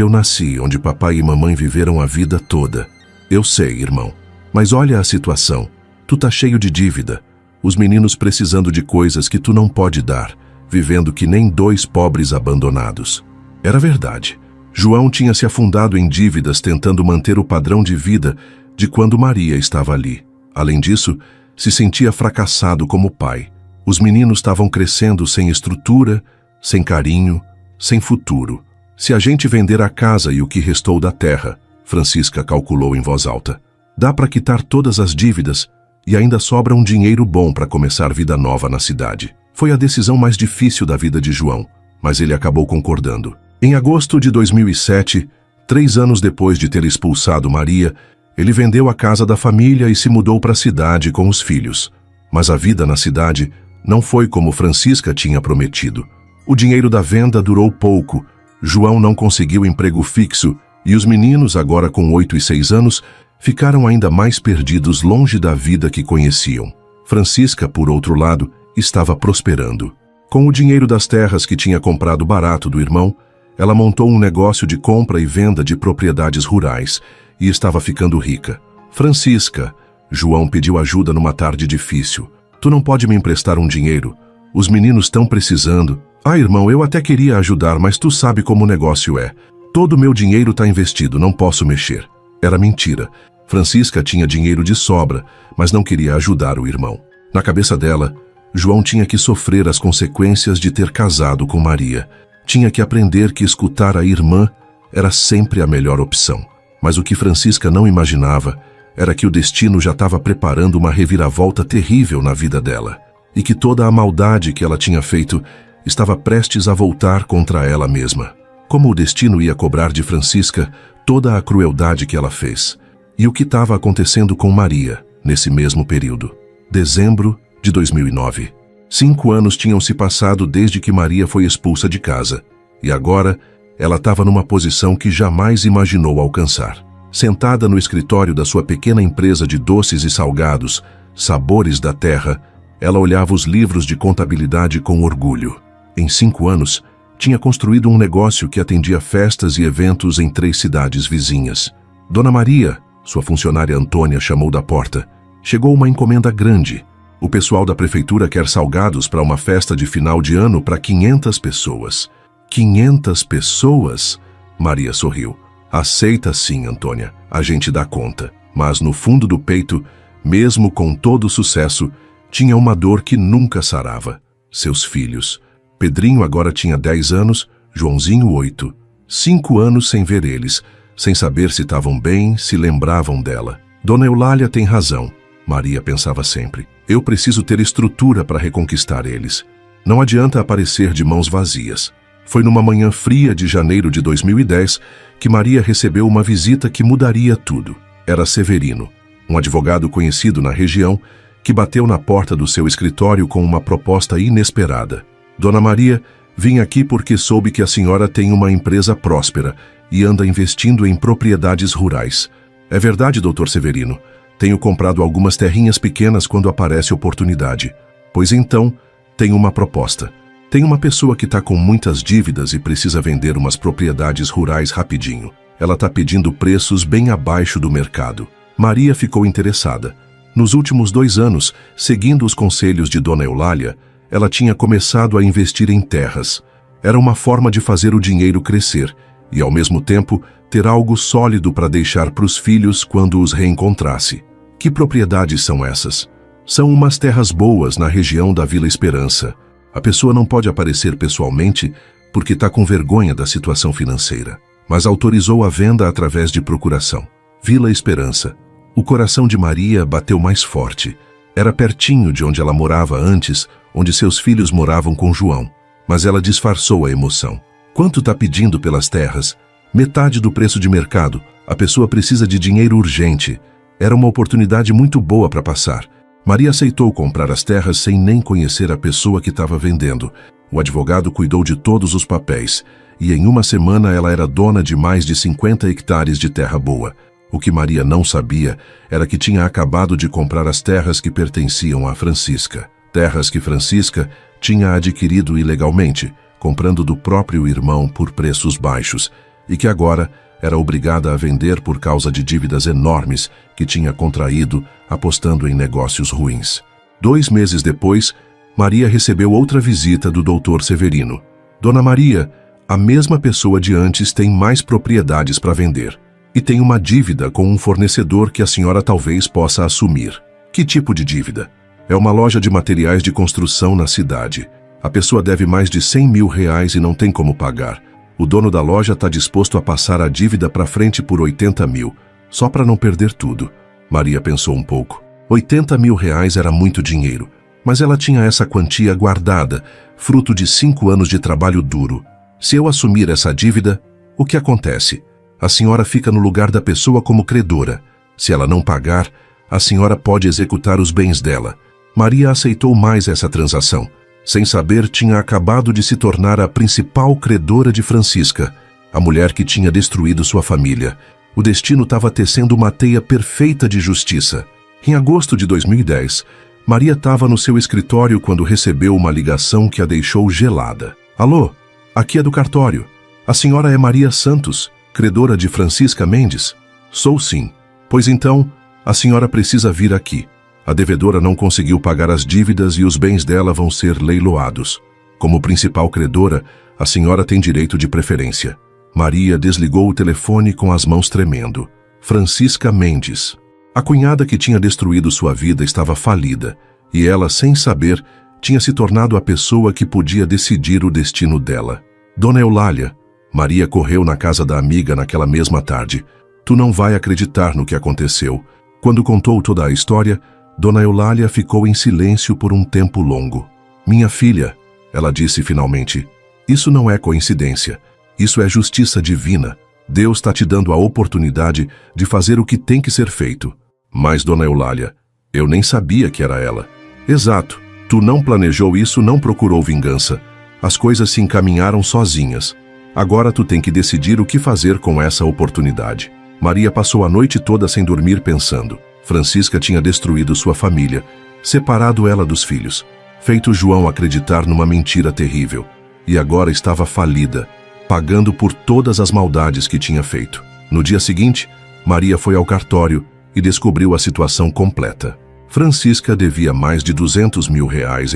eu nasci, onde papai e mamãe viveram a vida toda. Eu sei, irmão, mas olha a situação. Tu tá cheio de dívida, os meninos precisando de coisas que tu não pode dar, vivendo que nem 2 pobres abandonados. Era verdade. João tinha se afundado em dívidas tentando manter o padrão de vida de quando Maria estava ali. Além disso, se sentia fracassado como pai. Os meninos estavam crescendo sem estrutura, sem carinho, sem futuro. Se a gente vender a casa e o que restou da terra, Francisca calculou em voz alta, dá para quitar todas as dívidas e ainda sobra um dinheiro bom para começar vida nova na cidade. Foi a decisão mais difícil da vida de João, mas ele acabou concordando. Em agosto de 2007, 3 anos depois de ter expulsado Maria, ele vendeu a casa da família e se mudou para a cidade com os filhos. Mas a vida na cidade não foi como Francisca tinha prometido. O dinheiro da venda durou pouco, João não conseguiu emprego fixo e os meninos, agora com 8 e 6 anos, ficaram ainda mais perdidos longe da vida que conheciam. Francisca, por outro lado, estava prosperando. Com o dinheiro das terras que tinha comprado barato do irmão, Ela montou um negócio de compra e venda de propriedades rurais e estava ficando rica. Francisca, João pediu ajuda numa tarde difícil. Tu não pode me emprestar um dinheiro? Os meninos estão precisando. Ah, irmão, eu até queria ajudar, mas tu sabe como o negócio é. Todo o meu dinheiro está investido, não posso mexer. Era mentira. Francisca tinha dinheiro de sobra, mas não queria ajudar o irmão. Na cabeça dela, João tinha que sofrer as consequências de ter casado com Maria. Tinha que aprender que escutar a irmã era sempre a melhor opção. Mas o que Francisca não imaginava era que o destino já estava preparando uma reviravolta terrível na vida dela, e que toda a maldade que ela tinha feito estava prestes a voltar contra ela mesma. Como o destino ia cobrar de Francisca toda a crueldade que ela fez. E o que estava acontecendo com Maria nesse mesmo período. Dezembro de 2009. 5 anos tinham se passado desde que Maria foi expulsa de casa, e agora ela estava numa posição que jamais imaginou alcançar. Sentada no escritório da sua pequena empresa de doces e salgados, Sabores da Terra, ela olhava os livros de contabilidade com orgulho. Em 5 anos, tinha construído um negócio que atendia festas e eventos em 3 cidades vizinhas. Dona Maria, sua funcionária Antônia, chamou da porta. Chegou uma encomenda grande. O pessoal da prefeitura quer salgados para uma festa de final de ano para 500 pessoas. 500 pessoas? Maria sorriu. Aceita sim, Antônia. A gente dá conta. Mas no fundo do peito, mesmo com todo o sucesso, tinha uma dor que nunca sarava. Seus filhos. Pedrinho agora tinha 10 anos, Joãozinho 8. 5 anos sem ver eles, sem saber se estavam bem, se lembravam dela. Dona Eulália tem razão, Maria pensava sempre. Eu preciso ter estrutura para reconquistar eles. Não adianta aparecer de mãos vazias. Foi numa manhã fria de janeiro de 2010 que Maria recebeu uma visita que mudaria tudo. Era Severino, um advogado conhecido na região, que bateu na porta do seu escritório com uma proposta inesperada. Dona Maria, vim aqui porque soube que a senhora tem uma empresa próspera e anda investindo em propriedades rurais. É verdade, doutor Severino. Tenho comprado algumas terrinhas pequenas quando aparece oportunidade. Pois então, tenho uma proposta. Tem uma pessoa que está com muitas dívidas e precisa vender umas propriedades rurais rapidinho. Ela está pedindo preços bem abaixo do mercado. Maria ficou interessada. Nos últimos 2 anos, seguindo os conselhos de Dona Eulália, ela tinha começado a investir em terras. Era uma forma de fazer o dinheiro crescer e, ao mesmo tempo, ter algo sólido para deixar para os filhos quando os reencontrasse. Que propriedades são essas? São umas terras boas na região da Vila Esperança. A pessoa não pode aparecer pessoalmente porque está com vergonha da situação financeira, mas autorizou a venda através de procuração. Vila Esperança. O coração de Maria bateu mais forte. Era pertinho de onde ela morava antes, onde seus filhos moravam com João. Mas ela disfarçou a emoção. Quanto está pedindo pelas terras? Metade do preço de mercado. A pessoa precisa de dinheiro urgente. Era uma oportunidade muito boa para passar. Maria aceitou comprar as terras sem nem conhecer a pessoa que estava vendendo. O advogado cuidou de todos os papéis, e em uma semana ela era dona de mais de 50 hectares de terra boa. O que Maria não sabia era que tinha acabado de comprar as terras que pertenciam a Francisca. Terras que Francisca tinha adquirido ilegalmente, comprando do próprio irmão por preços baixos, e que agora era obrigada a vender por causa de dívidas enormes que tinha contraído apostando em negócios ruins. 2 meses depois, Maria recebeu outra visita do doutor Severino. Dona Maria, a mesma pessoa de antes tem mais propriedades para vender. E tem uma dívida com um fornecedor que a senhora talvez possa assumir. Que tipo de dívida? É uma loja de materiais de construção na cidade. A pessoa deve mais de R$100 mil e não tem como pagar. O dono da loja está disposto a passar a dívida para frente por 80 mil, só para não perder tudo. Maria pensou um pouco. 80 mil reais era muito dinheiro, mas ela tinha essa quantia guardada, fruto de 5 anos de trabalho duro. Se eu assumir essa dívida, o que acontece? A senhora fica no lugar da pessoa como credora. Se ela não pagar, a senhora pode executar os bens dela. Maria aceitou mais essa transação. Sem saber, tinha acabado de se tornar a principal credora de Francisca, a mulher que tinha destruído sua família. O destino estava tecendo uma teia perfeita de justiça. Em agosto de 2010, Maria estava no seu escritório quando recebeu uma ligação que a deixou gelada. Alô, aqui é do cartório. A senhora é Maria Santos, credora de Francisca Mendes? Sou sim. Pois então, a senhora precisa vir aqui. A devedora não conseguiu pagar as dívidas e os bens dela vão ser leiloados. Como principal credora, a senhora tem direito de preferência. Maria desligou o telefone com as mãos tremendo. Francisca Mendes. A cunhada que tinha destruído sua vida estava falida, e ela, sem saber, tinha se tornado a pessoa que podia decidir o destino dela. Dona Eulália. Maria correu na casa da amiga naquela mesma tarde. Tu não vai acreditar no que aconteceu. Quando contou toda a história, Dona Eulália ficou em silêncio por um tempo longo. Minha filha, ela disse finalmente, isso não é coincidência. Isso é justiça divina. Deus está te dando a oportunidade de fazer o que tem que ser feito. Mas, Dona Eulália, eu nem sabia que era ela. Exato. Tu não planejou isso, não procurou vingança. As coisas se encaminharam sozinhas. Agora tu tem que decidir o que fazer com essa oportunidade. Maria passou a noite toda sem dormir pensando. Francisca tinha destruído sua família, separado ela dos filhos, feito João acreditar numa mentira terrível. E agora estava falida, pagando por todas as maldades que tinha feito. No dia seguinte, Maria foi ao cartório e descobriu a situação completa. Francisca devia mais de R$200 mil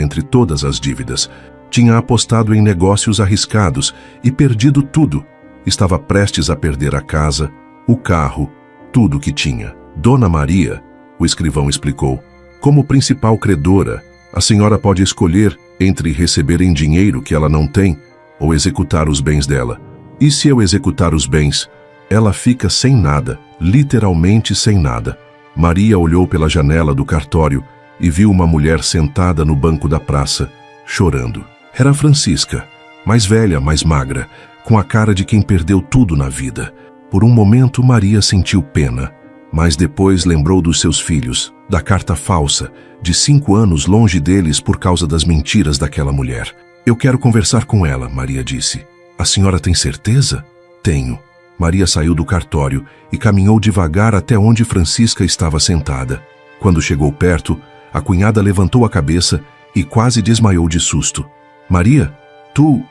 entre todas as dívidas. Tinha apostado em negócios arriscados e perdido tudo. Estava prestes a perder a casa, o carro, tudo que tinha. Dona Maria, o escrivão explicou, como principal credora, a senhora pode escolher entre receber em dinheiro que ela não tem ou executar os bens dela. E se eu executar os bens, ela fica sem nada, literalmente sem nada. Maria olhou pela janela do cartório e viu uma mulher sentada no banco da praça, chorando. Era Francisca, mais velha, mais magra, com a cara de quem perdeu tudo na vida. Por um momento, Maria sentiu pena, mas depois lembrou dos seus filhos, da carta falsa, de 5 anos longe deles por causa das mentiras daquela mulher. Eu quero conversar com ela, Maria disse. A senhora tem certeza? Tenho. Maria saiu do cartório e caminhou devagar até onde Francisca estava sentada. Quando chegou perto, a cunhada levantou a cabeça e quase desmaiou de susto. Maria, tu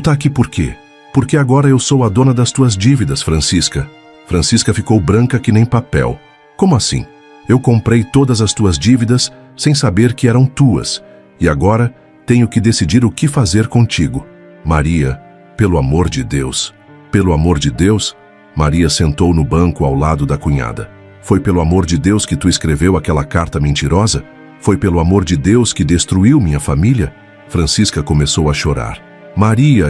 tá aqui por quê? Porque agora eu sou a dona das tuas dívidas, Francisca. Francisca ficou branca que nem papel. Como assim? Eu comprei todas as tuas dívidas sem saber que eram tuas, e agora tenho que decidir o que fazer contigo. Maria, pelo amor de Deus. Pelo amor de Deus? Maria sentou no banco ao lado da cunhada. Foi pelo amor de Deus que tu escreveu aquela carta mentirosa? Foi pelo amor de Deus que destruiu minha família? Francisca começou a chorar. Maria,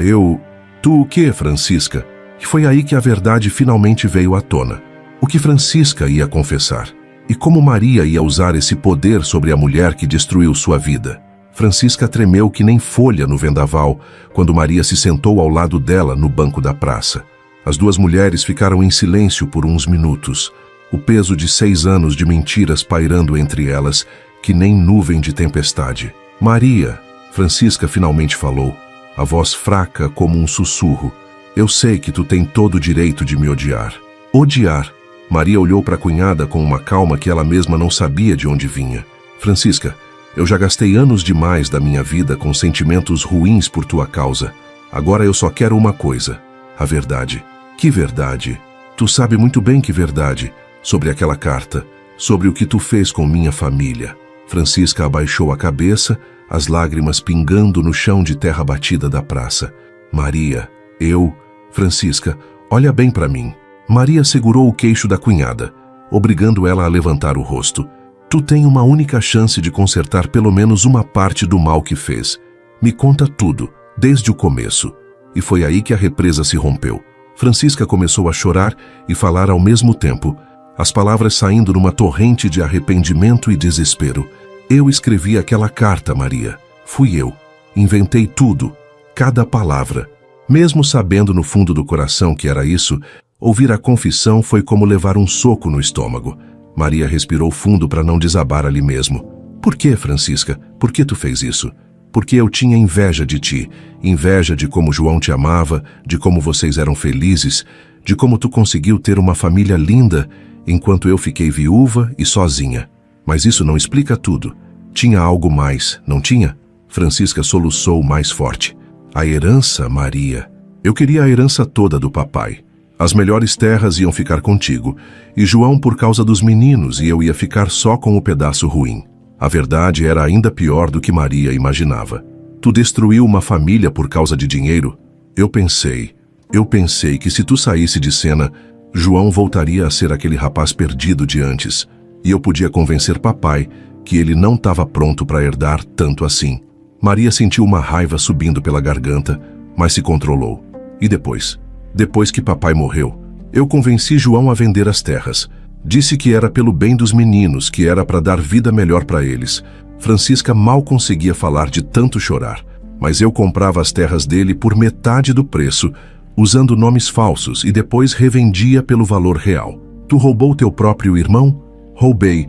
Tu o quê, Francisca? E foi aí que a verdade finalmente veio à tona. O que Francisca ia confessar? E como Maria ia usar esse poder sobre a mulher que destruiu sua vida? Francisca tremeu que nem folha no vendaval quando Maria se sentou ao lado dela no banco da praça. As duas mulheres ficaram em silêncio por uns minutos, o peso de 6 anos de mentiras pairando entre elas, que nem nuvem de tempestade. Maria, Francisca finalmente falou, a voz fraca como um sussurro. Eu sei que tu tem todo o direito de me odiar. Odiar? Maria olhou para a cunhada com uma calma que ela mesma não sabia de onde vinha. Francisca, eu já gastei anos demais da minha vida com sentimentos ruins por tua causa. Agora eu só quero uma coisa, a verdade. Que verdade? Tu sabe muito bem que verdade, sobre aquela carta, sobre o que tu fez com minha família. Francisca abaixou a cabeça, as lágrimas pingando no chão de terra batida da praça. Maria, Francisca, olha bem para mim. Maria segurou o queixo da cunhada, obrigando ela a levantar o rosto. Tu tem uma única chance de consertar pelo menos uma parte do mal que fez. Me conta tudo, desde o começo. E foi aí que a represa se rompeu. Francisca começou a chorar e falar ao mesmo tempo, as palavras saindo numa torrente de arrependimento e desespero. Eu escrevi aquela carta, Maria. Fui eu. Inventei tudo, cada palavra. Mesmo sabendo no fundo do coração que era isso, ouvir a confissão foi como levar um soco no estômago. Maria respirou fundo para não desabar ali mesmo. Por que, Francisca? Por que tu fez isso? Porque eu tinha inveja de ti, inveja de como João te amava, de como vocês eram felizes, de como tu conseguiu ter uma família linda, enquanto eu fiquei viúva e sozinha. Mas isso não explica tudo. Tinha algo mais, não tinha? Francisca soluçou mais forte. A herança, Maria. Eu queria a herança toda do papai. As melhores terras iam ficar contigo, e João por causa dos meninos, e eu ia ficar só com o pedaço ruim. A verdade era ainda pior do que Maria imaginava. Tu destruiu uma família por causa de dinheiro? Eu pensei que se tu saísse de cena, João voltaria a ser aquele rapaz perdido de antes, e eu podia convencer papai que ele não estava pronto para herdar tanto assim. Maria sentiu uma raiva subindo pela garganta, mas se controlou. E depois que papai morreu, eu convenci João a vender as terras. Disse que era pelo bem dos meninos, que era para dar vida melhor para eles. Francisca mal conseguia falar de tanto chorar, mas eu comprava as terras dele por metade do preço, usando nomes falsos, e depois revendia pelo valor real. Tu roubou teu próprio irmão? Roubei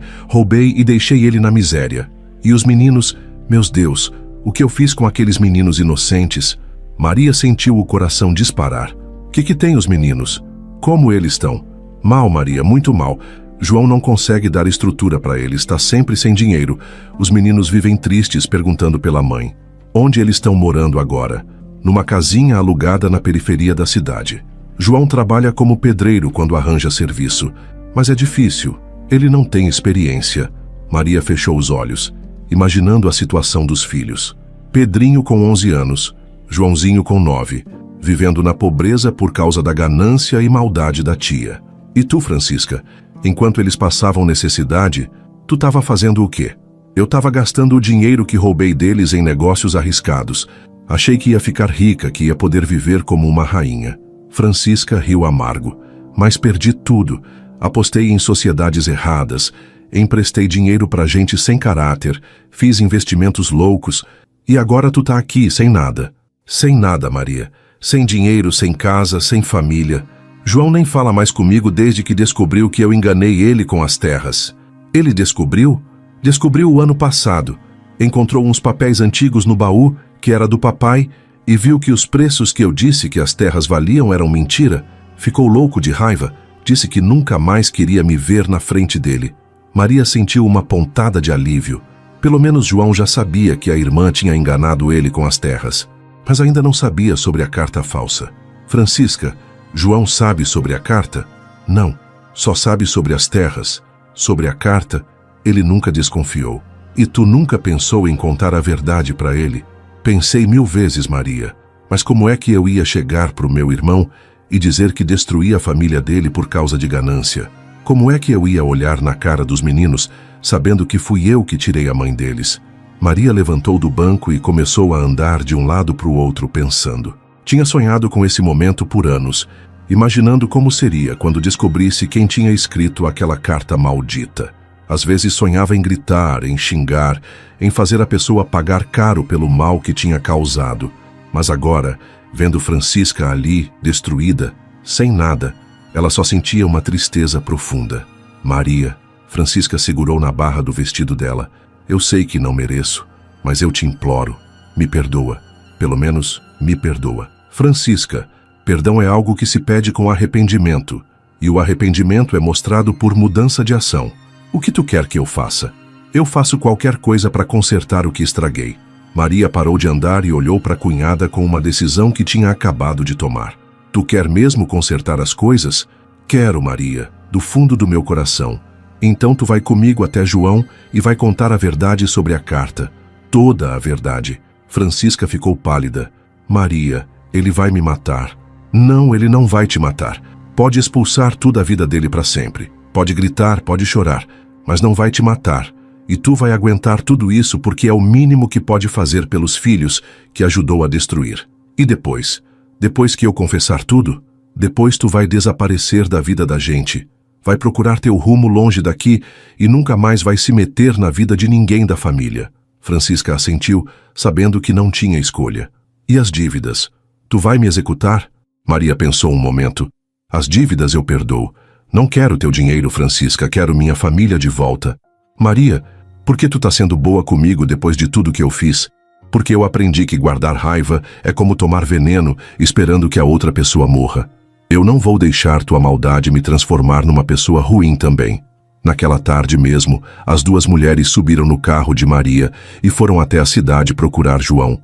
e deixei ele na miséria. E os meninos, meus Deus, o que eu fiz com aqueles meninos inocentes? Maria sentiu o coração disparar. Que tem os meninos? Como eles estão? Mal, Maria, muito mal. João não consegue dar estrutura para eles, está sempre sem dinheiro. Os meninos vivem tristes perguntando pela mãe. Onde eles estão morando agora? Numa casinha alugada na periferia da cidade. João trabalha como pedreiro quando arranja serviço, mas é difícil. Ele não tem experiência. Maria fechou os olhos, imaginando a situação dos filhos. Pedrinho com 11 anos, Joãozinho com 9, vivendo na pobreza por causa da ganância e maldade da tia. E tu, Francisca, enquanto eles passavam necessidade, tu estava fazendo o quê? Eu estava gastando o dinheiro que roubei deles em negócios arriscados. Achei que ia ficar rica, que ia poder viver como uma rainha. Francisca riu amargo. Mas perdi tudo. Apostei em sociedades erradas, emprestei dinheiro para gente sem caráter, fiz investimentos loucos, e agora tu tá aqui sem nada. Sem nada, Maria. Sem dinheiro, sem casa, sem família. João nem fala mais comigo desde que descobriu que eu enganei ele com as terras. Ele descobriu? Descobriu o ano passado. Encontrou uns papéis antigos no baú, que era do papai, e viu que os preços que eu disse que as terras valiam eram mentira. Ficou louco de raiva. Disse que nunca mais queria me ver na frente dele. Maria sentiu uma pontada de alívio. Pelo menos João já sabia que a irmã tinha enganado ele com as terras. Mas ainda não sabia sobre a carta falsa. Francisca, João sabe sobre a carta? Não, só sabe sobre as terras. Sobre a carta, ele nunca desconfiou. E tu nunca pensou em contar a verdade para ele? Pensei 1000 vezes, Maria. Mas como é que eu ia chegar pro meu irmão e dizer que destruí a família dele por causa de ganância? Como é que eu ia olhar na cara dos meninos, sabendo que fui eu que tirei a mãe deles? Maria levantou do banco e começou a andar de um lado para o outro pensando. Tinha sonhado com esse momento por anos, imaginando como seria quando descobrisse quem tinha escrito aquela carta maldita. Às vezes sonhava em gritar, em xingar, em fazer a pessoa pagar caro pelo mal que tinha causado. Mas agora, vendo Francisca ali, destruída, sem nada, ela só sentia uma tristeza profunda. Maria, Francisca segurou na barra do vestido dela. Eu sei que não mereço, mas eu te imploro, me perdoa. Pelo menos, me perdoa. Francisca, perdão é algo que se pede com arrependimento, e o arrependimento é mostrado por mudança de ação. O que tu quer que eu faça? Eu faço qualquer coisa para consertar o que estraguei. Maria parou de andar e olhou para a cunhada com uma decisão que tinha acabado de tomar. Tu quer mesmo consertar as coisas? Quero, Maria, do fundo do meu coração. Então tu vai comigo até João e vai contar a verdade sobre a carta. Toda a verdade. Francisca ficou pálida. Maria, ele vai me matar. Não, ele não vai te matar. Pode expulsar tu da vida dele para sempre. Pode gritar, pode chorar, mas não vai te matar. E tu vai aguentar tudo isso porque é o mínimo que pode fazer pelos filhos que ajudou a destruir. E depois? Depois que eu confessar tudo? Depois tu vai desaparecer da vida da gente. Vai procurar teu rumo longe daqui e nunca mais vai se meter na vida de ninguém da família. Francisca assentiu, sabendo que não tinha escolha. E as dívidas? Tu vai me executar? Maria pensou um momento. As dívidas eu perdoo. Não quero teu dinheiro, Francisca, quero minha família de volta. Maria, por que tu tá sendo boa comigo depois de tudo que eu fiz? Porque eu aprendi que guardar raiva é como tomar veneno, esperando que a outra pessoa morra. Eu não vou deixar tua maldade me transformar numa pessoa ruim também. Naquela tarde mesmo, as duas mulheres subiram no carro de Maria e foram até a cidade procurar João.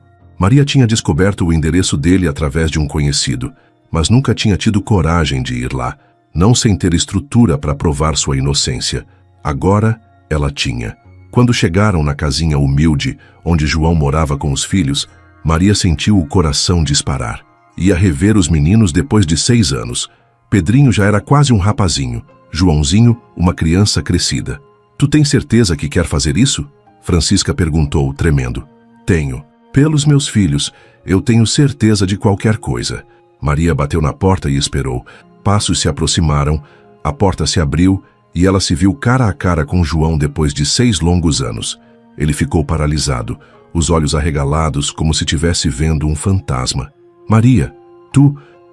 Maria tinha descoberto o endereço dele através de um conhecido, mas nunca tinha tido coragem de ir lá, não sem ter estrutura para provar sua inocência. Agora, ela tinha. Quando chegaram na casinha humilde, onde João morava com os filhos, Maria sentiu o coração disparar. Ia rever os meninos depois de 6 anos. Pedrinho já era quase um rapazinho. Joãozinho, uma criança crescida. Tu tens certeza que quer fazer isso? Francisca perguntou, tremendo. Tenho. Pelos meus filhos, eu tenho certeza de qualquer coisa. Maria bateu na porta e esperou. Passos se aproximaram, a porta se abriu e ela se viu cara a cara com João depois de 6 longos anos. Ele ficou paralisado, os olhos arregalados como se estivesse vendo um fantasma. Maria,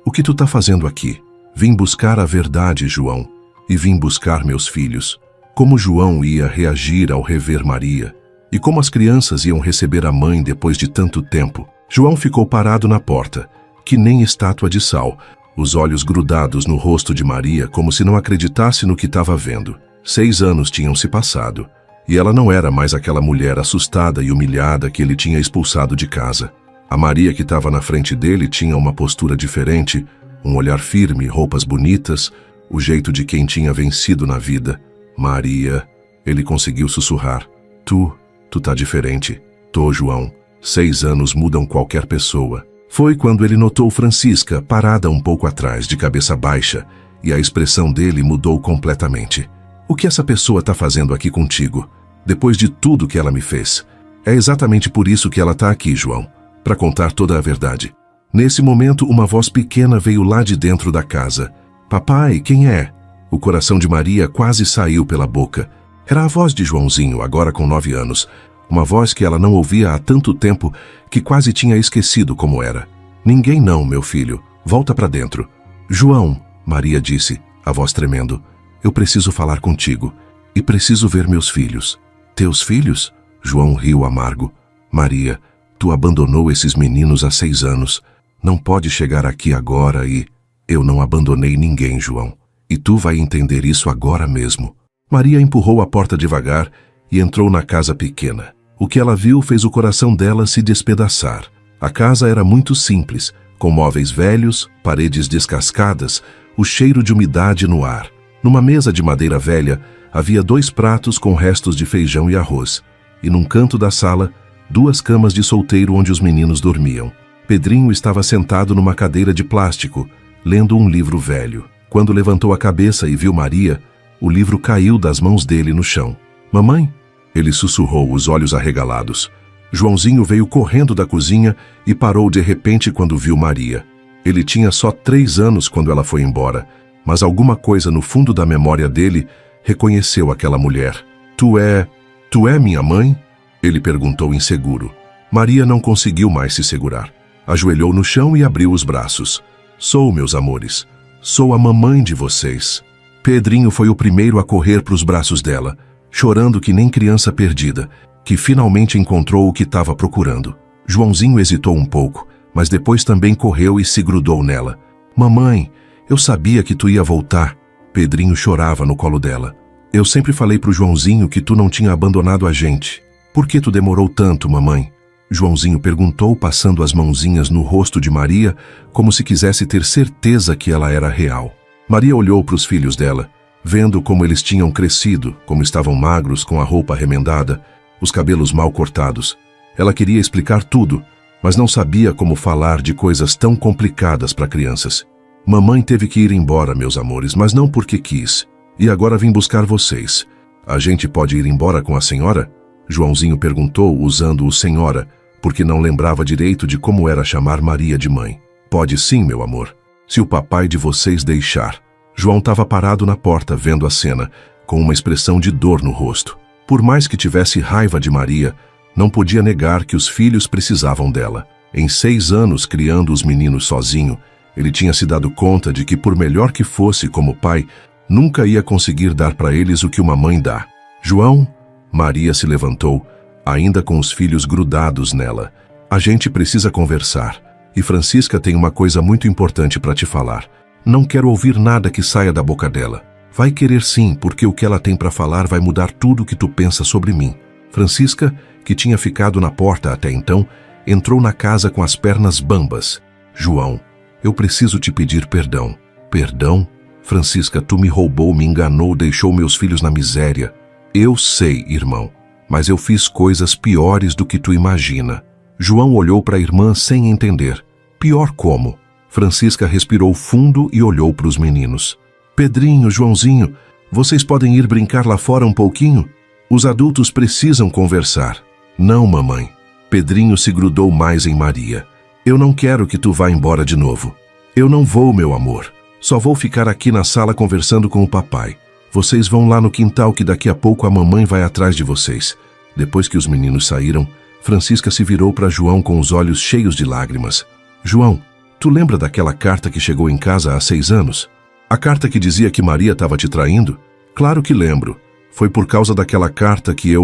o que tu tá fazendo aqui? Vim buscar a verdade, João, e vim buscar meus filhos. Como João ia reagir ao rever Maria? E como as crianças iam receber a mãe depois de tanto tempo? João ficou parado na porta, que nem estátua de sal, os olhos grudados no rosto de Maria como se não acreditasse no que estava vendo. 6 anos tinham se passado, e ela não era mais aquela mulher assustada e humilhada que ele tinha expulsado de casa. A Maria que estava na frente dele tinha uma postura diferente, um olhar firme, roupas bonitas, o jeito de quem tinha vencido na vida. Maria, ele conseguiu sussurrar. Tu tá diferente. Tô, João. 6 anos mudam qualquer pessoa. Foi quando ele notou Francisca parada um pouco atrás, de cabeça baixa, e a expressão dele mudou completamente. O que essa pessoa tá fazendo aqui contigo? Depois de tudo que ela me fez. É exatamente por isso que ela tá aqui, João. Para contar toda a verdade. Nesse momento, uma voz pequena veio lá de dentro da casa. Papai, quem é? O coração de Maria quase saiu pela boca. Era a voz de Joãozinho, agora com 9 anos. Uma voz que ela não ouvia há tanto tempo que quase tinha esquecido como era. Ninguém não, meu filho. Volta para dentro. João, Maria disse, a voz tremendo. Eu preciso falar contigo. E preciso ver meus filhos. Teus filhos? João riu amargo. Maria, tu abandonou esses meninos há 6 anos. Não pode chegar aqui agora e... Eu não abandonei ninguém, João. E tu vai entender isso agora mesmo. Maria empurrou a porta devagar e entrou na casa pequena. O que ela viu fez o coração dela se despedaçar. A casa era muito simples, com móveis velhos, paredes descascadas, o cheiro de umidade no ar. Numa mesa de madeira velha, havia 2 pratos com restos de feijão e arroz. E num canto da sala, 2 camas de solteiro onde os meninos dormiam. Pedrinho estava sentado numa cadeira de plástico, lendo um livro velho. Quando levantou a cabeça e viu Maria, o livro caiu das mãos dele no chão. Mamãe? Ele sussurrou, os olhos arregalados. Joãozinho veio correndo da cozinha e parou de repente quando viu Maria. Ele tinha só 3 anos quando ela foi embora, mas alguma coisa no fundo da memória dele reconheceu aquela mulher. Tu é minha mãe? Ele perguntou inseguro. Maria não conseguiu mais se segurar. Ajoelhou no chão e abriu os braços. Sou, meus amores. Sou a mamãe de vocês. Pedrinho foi o primeiro a correr para os braços dela, chorando que nem criança perdida, que finalmente encontrou o que estava procurando. Joãozinho hesitou um pouco, mas depois também correu e se grudou nela. Mamãe, eu sabia que tu ia voltar. Pedrinho chorava no colo dela. Eu sempre falei pro Joãozinho que tu não tinha abandonado a gente. Por que tu demorou tanto, mamãe? Joãozinho perguntou, passando as mãozinhas no rosto de Maria, como se quisesse ter certeza que ela era real. Maria olhou para os filhos dela, vendo como eles tinham crescido, como estavam magros, com a roupa remendada, os cabelos mal cortados. Ela queria explicar tudo, mas não sabia como falar de coisas tão complicadas para crianças. Mamãe teve que ir embora, meus amores, mas não porque quis. E agora vim buscar vocês. A gente pode ir embora com a senhora? Joãozinho perguntou, usando o senhora, porque não lembrava direito de como era chamar Maria de mãe. Pode sim, meu amor, se o papai de vocês deixar. João estava parado na porta, vendo a cena, com uma expressão de dor no rosto. Por mais que tivesse raiva de Maria, não podia negar que os filhos precisavam dela. Em 6 anos, criando os meninos sozinho, ele tinha se dado conta de que, por melhor que fosse como pai, nunca ia conseguir dar para eles o que uma mãe dá. João, Maria se levantou, ainda com os filhos grudados nela. A gente precisa conversar. E Francisca tem uma coisa muito importante para te falar. Não quero ouvir nada que saia da boca dela. Vai querer sim, porque o que ela tem para falar vai mudar tudo o que tu pensa sobre mim. Francisca, que tinha ficado na porta até então, entrou na casa com as pernas bambas. João, eu preciso te pedir perdão. Perdão? Francisca, tu me roubou, me enganou, deixou meus filhos na miséria. Eu sei, irmão, mas eu fiz coisas piores do que tu imagina. João olhou para a irmã sem entender. Pior como? Francisca respirou fundo e olhou para os meninos. Pedrinho, Joãozinho, vocês podem ir brincar lá fora um pouquinho? Os adultos precisam conversar. Não, mamãe. Pedrinho se grudou mais em Maria. Eu não quero que tu vá embora de novo. Eu não vou, meu amor. Só vou ficar aqui na sala conversando com o papai. Vocês vão lá no quintal que daqui a pouco a mamãe vai atrás de vocês. Depois que os meninos saíram, Francisca se virou para João com os olhos cheios de lágrimas. João, tu lembra daquela carta que chegou em casa há 6 anos? A carta que dizia que Maria estava te traindo? Claro que lembro. Foi por causa daquela carta que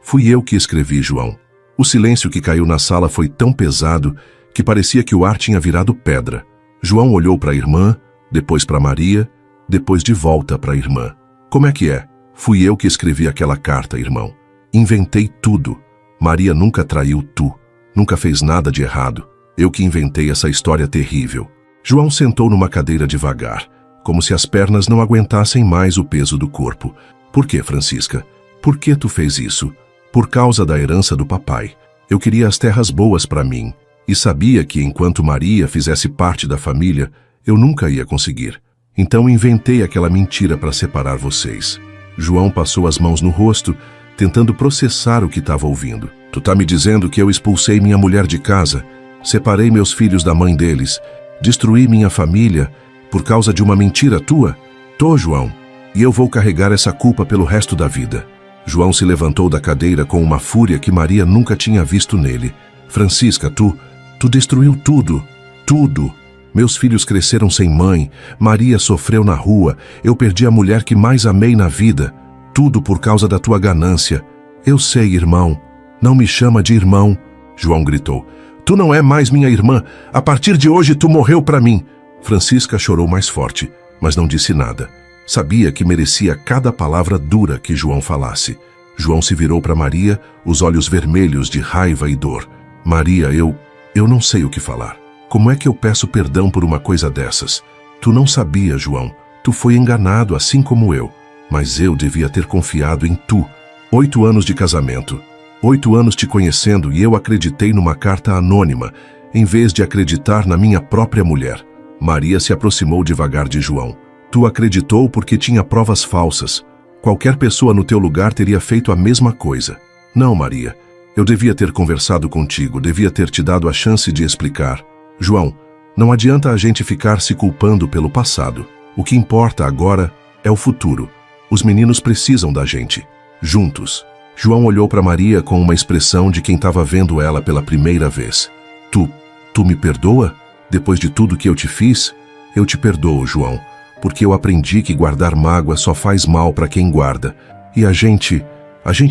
fui eu que escrevi, João. O silêncio que caiu na sala foi tão pesado que parecia que o ar tinha virado pedra. João olhou para a irmã, depois para Maria, depois de volta para a irmã. Como é que é? Fui eu que escrevi aquela carta, irmão. Inventei tudo. Maria nunca traiu tu. Nunca fez nada de errado. Eu que inventei essa história terrível. João sentou numa cadeira devagar, como se as pernas não aguentassem mais o peso do corpo. Por que, Francisca? Por que tu fez isso? Por causa da herança do papai. Eu queria as terras boas para mim, e sabia que enquanto Maria fizesse parte da família, eu nunca ia conseguir. Então inventei aquela mentira para separar vocês. João passou as mãos no rosto, tentando processar o que estava ouvindo. Tu tá me dizendo que eu expulsei minha mulher de casa, separei meus filhos da mãe deles, destruí minha família por causa de uma mentira tua? Tô, João, e eu vou carregar essa culpa pelo resto da vida. João se levantou da cadeira com uma fúria que Maria nunca tinha visto nele. Francisca, tu destruiu tudo, tudo. Meus filhos cresceram sem mãe, Maria sofreu na rua, eu perdi a mulher que mais amei na vida. Tudo por causa da tua ganância. Eu sei, irmão. Não me chama de irmão. João gritou. Tu não é mais minha irmã. A partir de hoje tu morreu para mim. Francisca chorou mais forte, mas não disse nada. Sabia que merecia cada palavra dura que João falasse. João se virou para Maria, os olhos vermelhos de raiva e dor. Maria, eu não sei o que falar. Como é que eu peço perdão por uma coisa dessas? Tu não sabia, João. Tu foi enganado assim como eu. Mas eu devia ter confiado em tu. 8 anos de casamento. 8 anos te conhecendo e eu acreditei numa carta anônima, em vez de acreditar na minha própria mulher. Maria se aproximou devagar de João. Tu acreditou porque tinha provas falsas. Qualquer pessoa no teu lugar teria feito a mesma coisa. Não, Maria. Eu devia ter conversado contigo, devia ter te dado a chance de explicar. João, não adianta a gente ficar se culpando pelo passado. O que importa agora é o futuro. Os meninos precisam da gente. Juntos. João olhou para Maria com uma expressão de quem estava vendo ela pela primeira vez. Tu me perdoa? Depois de tudo que eu te fiz? Eu te perdoo, João, porque eu aprendi que guardar mágoa só faz mal para quem guarda. E a gente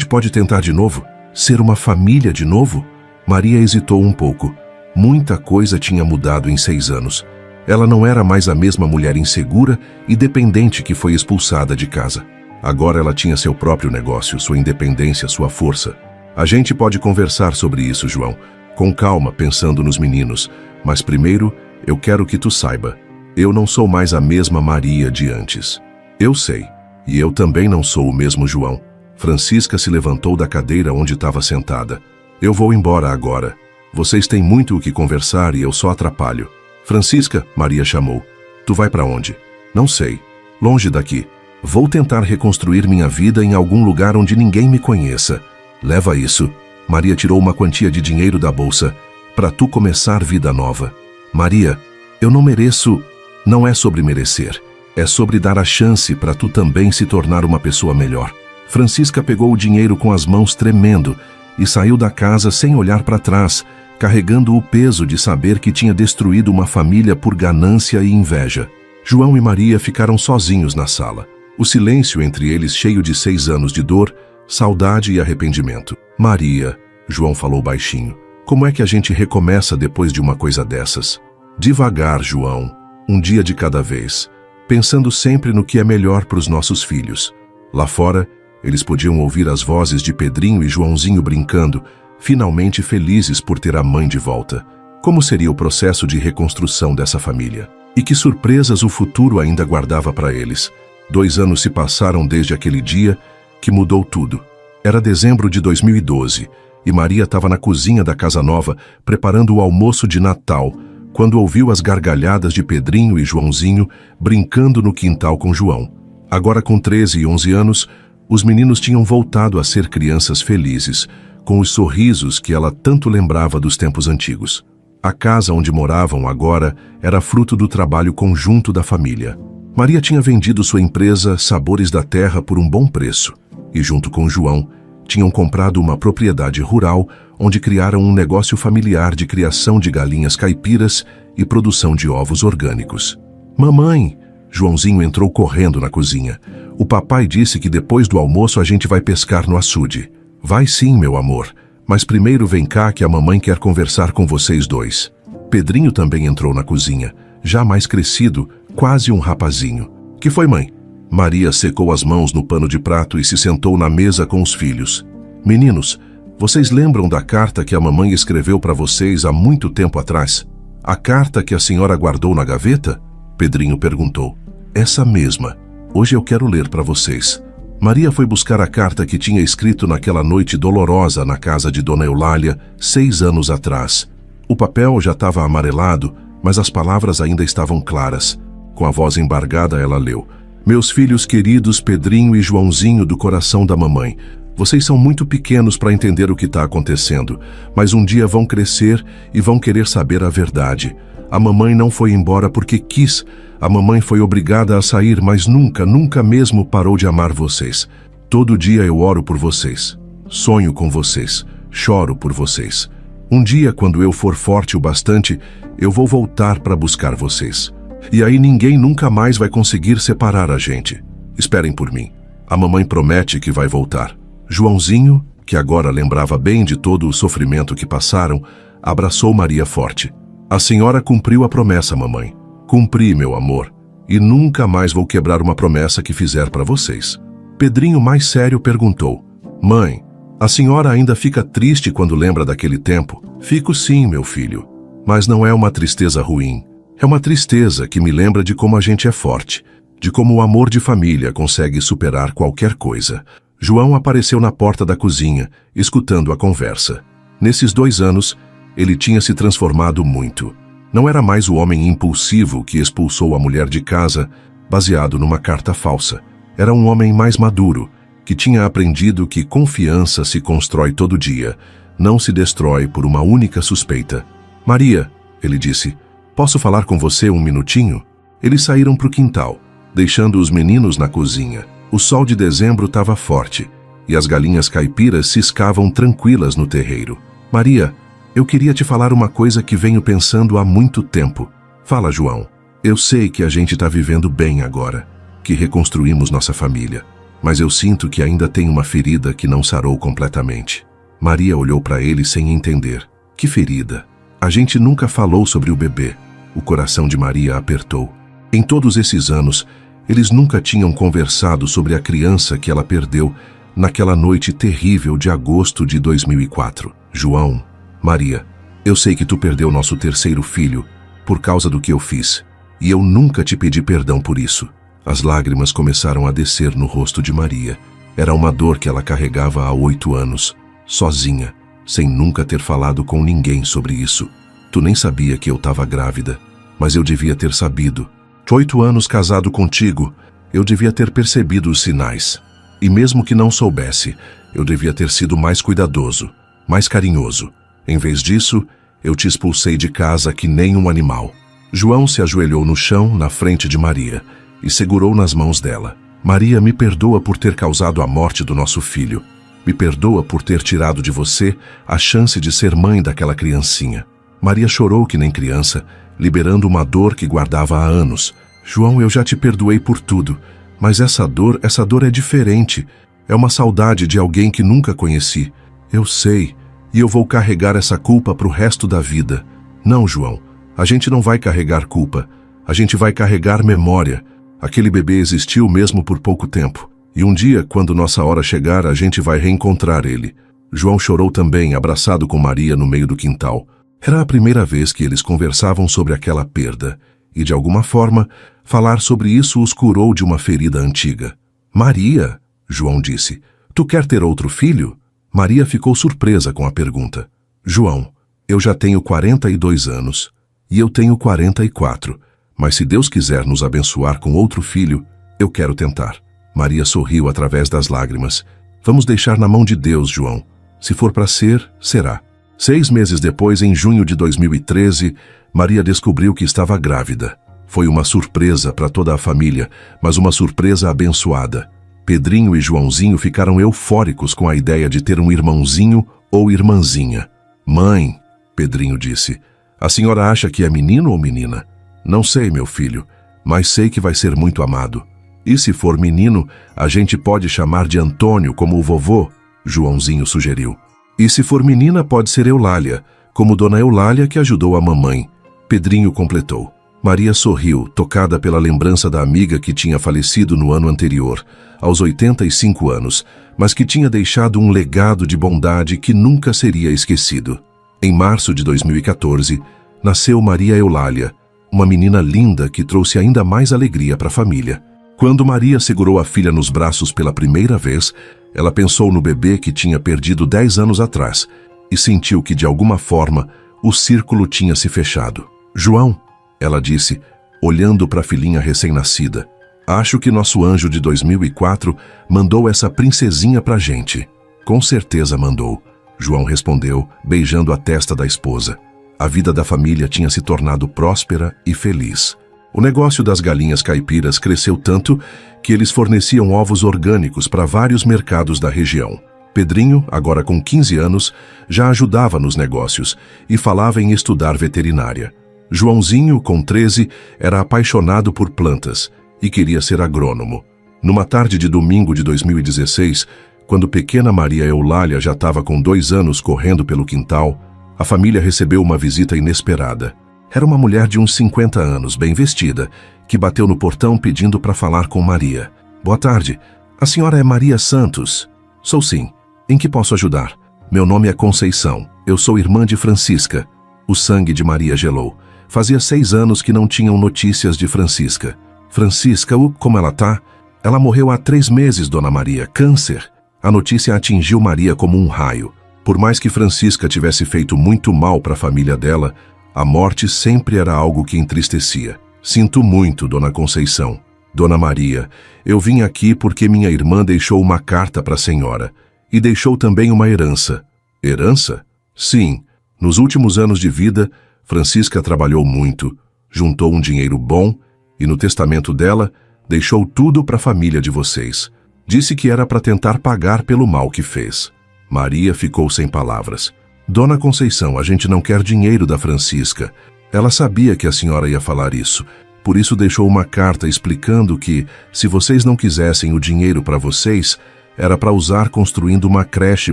pode tentar de novo? Ser uma família de novo? Maria hesitou um pouco. Muita coisa tinha mudado em 6 anos. Ela não era mais a mesma mulher insegura e dependente que foi expulsada de casa. Agora ela tinha seu próprio negócio, sua independência, sua força. A gente pode conversar sobre isso, João, com calma, pensando nos meninos. Mas primeiro, eu quero que tu saiba. Eu não sou mais a mesma Maria de antes. Eu sei. E eu também não sou o mesmo João. Francisca se levantou da cadeira onde estava sentada. Eu vou embora agora. Vocês têm muito o que conversar e eu só atrapalho. Francisca, Maria chamou. Tu vai para onde? Não sei. Longe daqui. Vou tentar reconstruir minha vida em algum lugar onde ninguém me conheça. Leva isso. Maria tirou uma quantia de dinheiro da bolsa. Para tu começar vida nova. Maria, eu não mereço. Não é sobre merecer. É sobre dar a chance para tu também se tornar uma pessoa melhor. Francisca pegou o dinheiro com as mãos tremendo e saiu da casa sem olhar para trás, carregando o peso de saber que tinha destruído uma família por ganância e inveja. João e Maria ficaram sozinhos na sala. O silêncio entre eles cheio de 6 anos de dor, saudade e arrependimento. Maria, João falou baixinho, como é que a gente recomeça depois de uma coisa dessas? Devagar, João, um dia de cada vez, pensando sempre no que é melhor para os nossos filhos. Lá fora, eles podiam ouvir as vozes de Pedrinho e Joãozinho brincando, finalmente felizes por ter a mãe de volta. Como seria o processo de reconstrução dessa família? E que surpresas o futuro ainda guardava para eles? 2 anos se passaram desde aquele dia que mudou tudo. Era dezembro de 2012 e Maria estava na cozinha da casa nova preparando o almoço de Natal, quando ouviu as gargalhadas de Pedrinho e Joãozinho brincando no quintal com João. Agora com 13 e 11 anos, os meninos tinham voltado a ser crianças felizes, com os sorrisos que ela tanto lembrava dos tempos antigos. A casa onde moravam agora era fruto do trabalho conjunto da família. Maria tinha vendido sua empresa Sabores da Terra por um bom preço e, junto com João, tinham comprado uma propriedade rural onde criaram um negócio familiar de criação de galinhas caipiras e produção de ovos orgânicos. Mamãe! Joãozinho entrou correndo na cozinha. O papai disse que depois do almoço a gente vai pescar no açude. Vai sim, meu amor, mas primeiro vem cá que a mamãe quer conversar com vocês dois. Pedrinho também entrou na cozinha, já mais crescido, quase um rapazinho. Que foi, mãe? Maria secou as mãos no pano de prato e se sentou na mesa com os filhos. Meninos, vocês lembram da carta que a mamãe escreveu para vocês há muito tempo atrás? A carta que a senhora guardou na gaveta? Pedrinho perguntou. Essa mesma. Hoje eu quero ler para vocês. Maria foi buscar a carta que tinha escrito naquela noite dolorosa na casa de Dona Eulália, 6 anos atrás. O papel já estava amarelado, mas as palavras ainda estavam claras. Com a voz embargada, ela leu. Meus filhos queridos Pedrinho e Joãozinho do coração da mamãe, vocês são muito pequenos para entender o que está acontecendo, mas um dia vão crescer e vão querer saber a verdade. A mamãe não foi embora porque quis. A mamãe foi obrigada a sair, mas nunca, nunca mesmo parou de amar vocês. Todo dia eu oro por vocês. Sonho com vocês. Choro por vocês. Um dia, quando eu for forte o bastante, eu vou voltar para buscar vocês. E aí ninguém nunca mais vai conseguir separar a gente. Esperem por mim. A mamãe promete que vai voltar. Joãozinho, que agora lembrava bem de todo o sofrimento que passaram, abraçou Maria forte. A senhora cumpriu a promessa, mamãe. Cumpri, meu amor. E nunca mais vou quebrar uma promessa que fizer para vocês. Pedrinho, mais sério, perguntou. Mãe, a senhora ainda fica triste quando lembra daquele tempo? Fico sim, meu filho. Mas não é uma tristeza ruim. É uma tristeza que me lembra de como a gente é forte, de como o amor de família consegue superar qualquer coisa. João apareceu na porta da cozinha, escutando a conversa. Nesses 2 anos, ele tinha se transformado muito. Não era mais o homem impulsivo que expulsou a mulher de casa, baseado numa carta falsa. Era um homem mais maduro, que tinha aprendido que confiança se constrói todo dia, não se destrói por uma única suspeita. Maria, ele disse, posso falar com você um minutinho? Eles saíram para o quintal, deixando os meninos na cozinha. O sol de dezembro estava forte, e as galinhas caipiras ciscavam tranquilas no terreiro. Maria, eu queria te falar uma coisa que venho pensando há muito tempo. Fala, João. Eu sei que a gente está vivendo bem agora, que reconstruímos nossa família, mas eu sinto que ainda tem uma ferida que não sarou completamente. Maria olhou para ele sem entender. Que ferida? A gente nunca falou sobre o bebê. O coração de Maria apertou. Em todos esses anos, eles nunca tinham conversado sobre a criança que ela perdeu naquela noite terrível de agosto de 2004. João, Maria, eu sei que tu perdeu nosso 3º filho por causa do que eu fiz, e eu nunca te pedi perdão por isso. As lágrimas começaram a descer no rosto de Maria. Era uma dor que ela carregava há 8 anos, sozinha, sem nunca ter falado com ninguém sobre isso. Tu nem sabia que eu estava grávida, mas eu devia ter sabido. 8 anos casado contigo, eu devia ter percebido os sinais. E mesmo que não soubesse, eu devia ter sido mais cuidadoso, mais carinhoso. Em vez disso, eu te expulsei de casa que nem um animal. João se ajoelhou no chão, na frente de Maria, e segurou nas mãos dela. Maria, me perdoa por ter causado a morte do nosso filho. Me perdoa por ter tirado de você a chance de ser mãe daquela criancinha. Maria chorou que nem criança, liberando uma dor que guardava há anos. João, eu já te perdoei por tudo, mas essa dor é diferente. É uma saudade de alguém que nunca conheci. Eu sei, e eu vou carregar essa culpa pro resto da vida. Não, João, a gente não vai carregar culpa. A gente vai carregar memória. Aquele bebê existiu mesmo por pouco tempo. E um dia, quando nossa hora chegar, a gente vai reencontrar ele. João chorou também, abraçado com Maria no meio do quintal. Era a primeira vez que eles conversavam sobre aquela perda, e de alguma forma, falar sobre isso os curou de uma ferida antiga. Maria, João disse, tu quer ter outro filho? Maria ficou surpresa com a pergunta. João, eu já tenho 42 anos, e eu tenho 44, mas se Deus quiser nos abençoar com outro filho, eu quero tentar. Maria sorriu através das lágrimas. Vamos deixar na mão de Deus, João. Se for para ser, será. 6 meses depois, em junho de 2013, Maria descobriu que estava grávida. Foi uma surpresa para toda a família, mas uma surpresa abençoada. Pedrinho e Joãozinho ficaram eufóricos com a ideia de ter um irmãozinho ou irmãzinha. Mãe, Pedrinho disse, a senhora acha que é menino ou menina? Não sei, meu filho, mas sei que vai ser muito amado. E se for menino, a gente pode chamar de Antônio, como o vovô, Joãozinho sugeriu. E se for menina, pode ser Eulália, como Dona Eulália que ajudou a mamãe. Pedrinho completou. Maria sorriu, tocada pela lembrança da amiga que tinha falecido no ano anterior, aos 85 anos, mas que tinha deixado um legado de bondade que nunca seria esquecido. Em março de 2014, nasceu Maria Eulália, uma menina linda que trouxe ainda mais alegria para a família. Quando Maria segurou a filha nos braços pela primeira vez, ela pensou no bebê que tinha perdido 10 anos atrás e sentiu que, de alguma forma, o círculo tinha se fechado. João, ela disse, olhando para a filhinha recém-nascida, acho que nosso anjo de 2004 mandou essa princesinha pra gente. Com certeza mandou, João respondeu, beijando a testa da esposa. A vida da família tinha se tornado próspera e feliz. O negócio das galinhas caipiras cresceu tanto que eles forneciam ovos orgânicos para vários mercados da região. Pedrinho, agora com 15 anos, já ajudava nos negócios e falava em estudar veterinária. Joãozinho, com 13, era apaixonado por plantas e queria ser agrônomo. Numa tarde de domingo de 2016, quando pequena Maria Eulália já estava com 2 anos correndo pelo quintal, a família recebeu uma visita inesperada. Era uma mulher de uns 50 anos, bem vestida, que bateu no portão pedindo para falar com Maria. Boa tarde. A senhora é Maria Santos? Sou sim. Em que posso ajudar? Meu nome é Conceição. Eu sou irmã de Francisca. O sangue de Maria gelou. Fazia 6 anos que não tinham notícias de Francisca. Francisca, como ela tá? Ela morreu há 3 meses, dona Maria. Câncer. A notícia atingiu Maria como um raio. Por mais que Francisca tivesse feito muito mal para a família dela, a morte sempre era algo que entristecia. Sinto muito, dona Conceição. Dona Maria, eu vim aqui porque minha irmã deixou uma carta para a senhora. E deixou também uma herança. Herança? Sim. Nos últimos anos de vida, Francisca trabalhou muito, juntou um dinheiro bom e no testamento dela, deixou tudo para a família de vocês. Disse que era para tentar pagar pelo mal que fez. Maria ficou sem palavras. Dona Conceição, a gente não quer dinheiro da Francisca. Ela sabia que a senhora ia falar isso. Por isso deixou uma carta explicando que, se vocês não quisessem o dinheiro para vocês, era para usar construindo uma creche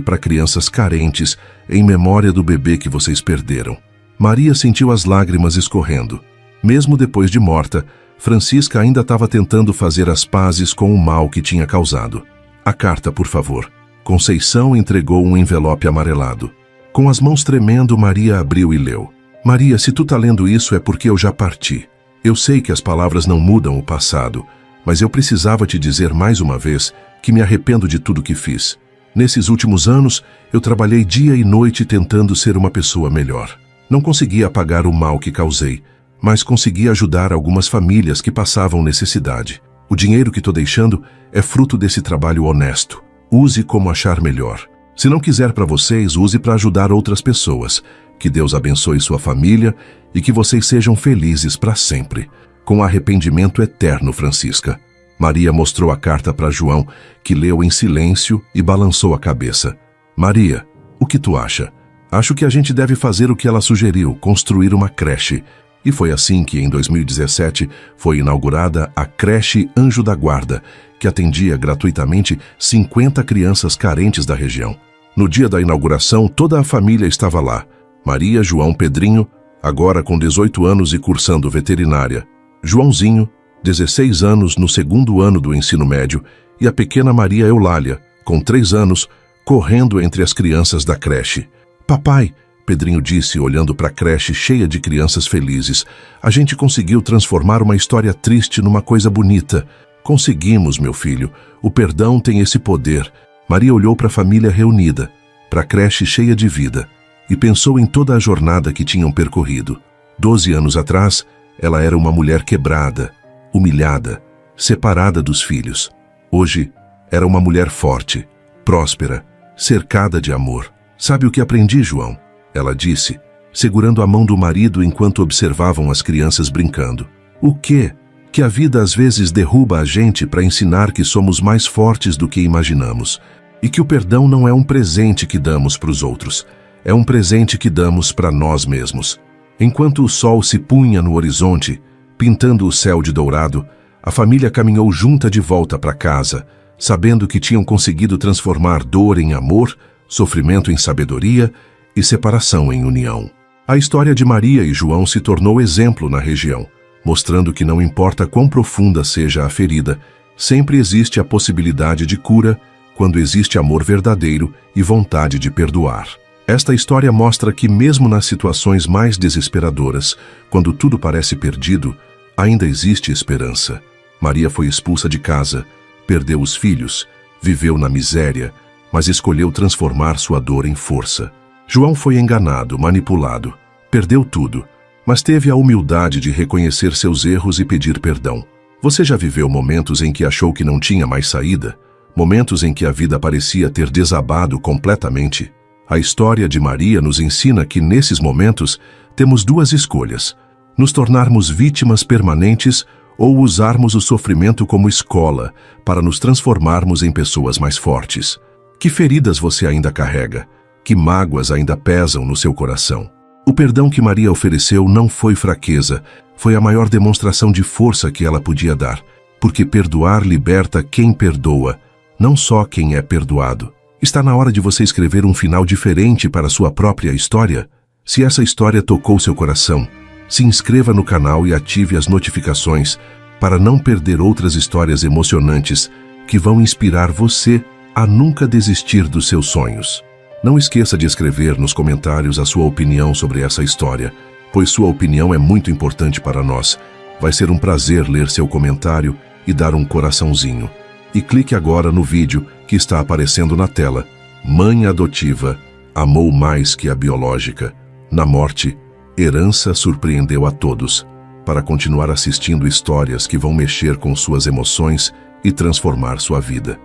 para crianças carentes, em memória do bebê que vocês perderam. Maria sentiu as lágrimas escorrendo. Mesmo depois de morta, Francisca ainda estava tentando fazer as pazes com o mal que tinha causado. A carta, por favor. Conceição entregou um envelope amarelado. Com as mãos tremendo, Maria abriu e leu. Maria, se tu tá lendo isso é porque eu já parti. Eu sei que as palavras não mudam o passado, mas eu precisava te dizer mais uma vez que me arrependo de tudo que fiz. Nesses últimos anos, eu trabalhei dia e noite tentando ser uma pessoa melhor. Não consegui apagar o mal que causei, mas consegui ajudar algumas famílias que passavam necessidade. O dinheiro que tô deixando é fruto desse trabalho honesto. Use como achar melhor. Se não quiser para vocês, use para ajudar outras pessoas. Que Deus abençoe sua família e que vocês sejam felizes para sempre. Com arrependimento eterno, Francisca. Maria mostrou a carta para João, que leu em silêncio e balançou a cabeça. Maria, o que tu acha? Acho que a gente deve fazer o que ela sugeriu, construir uma creche. E foi assim que, em 2017, foi inaugurada a creche Anjo da Guarda, que atendia gratuitamente 50 crianças carentes da região. No dia da inauguração, toda a família estava lá. Maria, João, Pedrinho, agora com 18 anos e cursando veterinária. Joãozinho, 16 anos no 2º ano do ensino médio, e a pequena Maria Eulália, com 3 anos, correndo entre as crianças da creche. Papai, Pedrinho disse, olhando para a creche cheia de crianças felizes, a gente conseguiu transformar uma história triste numa coisa bonita. Conseguimos, meu filho. O perdão tem esse poder. Maria olhou para a família reunida, para a creche cheia de vida, e pensou em toda a jornada que tinham percorrido. 12 anos atrás, ela era uma mulher quebrada, humilhada, separada dos filhos. Hoje, era uma mulher forte, próspera, cercada de amor. Sabe o que aprendi, João? Ela disse, segurando a mão do marido enquanto observavam as crianças brincando. O quê? Que a vida às vezes derruba a gente para ensinar que somos mais fortes do que imaginamos. E que o perdão não é um presente que damos para os outros. É um presente que damos para nós mesmos. Enquanto o sol se punha no horizonte, pintando o céu de dourado, a família caminhou junta de volta para casa, sabendo que tinham conseguido transformar dor em amor, sofrimento em sabedoria e separação em união. A história de Maria e João se tornou exemplo na região, mostrando que não importa quão profunda seja a ferida, sempre existe a possibilidade de cura quando existe amor verdadeiro e vontade de perdoar. Esta história mostra que mesmo nas situações mais desesperadoras, quando tudo parece perdido, ainda existe esperança. Maria foi expulsa de casa, perdeu os filhos, viveu na miséria, mas escolheu transformar sua dor em força. João foi enganado, manipulado, perdeu tudo, mas teve a humildade de reconhecer seus erros e pedir perdão. Você já viveu momentos em que achou que não tinha mais saída? Momentos em que a vida parecia ter desabado completamente? A história de Maria nos ensina que, nesses momentos, temos duas escolhas: nos tornarmos vítimas permanentes ou usarmos o sofrimento como escola para nos transformarmos em pessoas mais fortes. Que feridas você ainda carrega? Que mágoas ainda pesam no seu coração? O perdão que Maria ofereceu não foi fraqueza, foi a maior demonstração de força que ela podia dar, porque perdoar liberta quem perdoa, não só quem é perdoado. Está na hora de você escrever um final diferente para a sua própria história? Se essa história tocou seu coração, se inscreva no canal e ative as notificações para não perder outras histórias emocionantes que vão inspirar você a nunca desistir dos seus sonhos. Não esqueça de escrever nos comentários a sua opinião sobre essa história, pois sua opinião é muito importante para nós. Vai ser um prazer ler seu comentário e dar um coraçãozinho. E clique agora no vídeo que está aparecendo na tela. Mãe adotiva amou mais que a biológica. Na morte, herança surpreendeu a todos, para continuar assistindo histórias que vão mexer com suas emoções e transformar sua vida.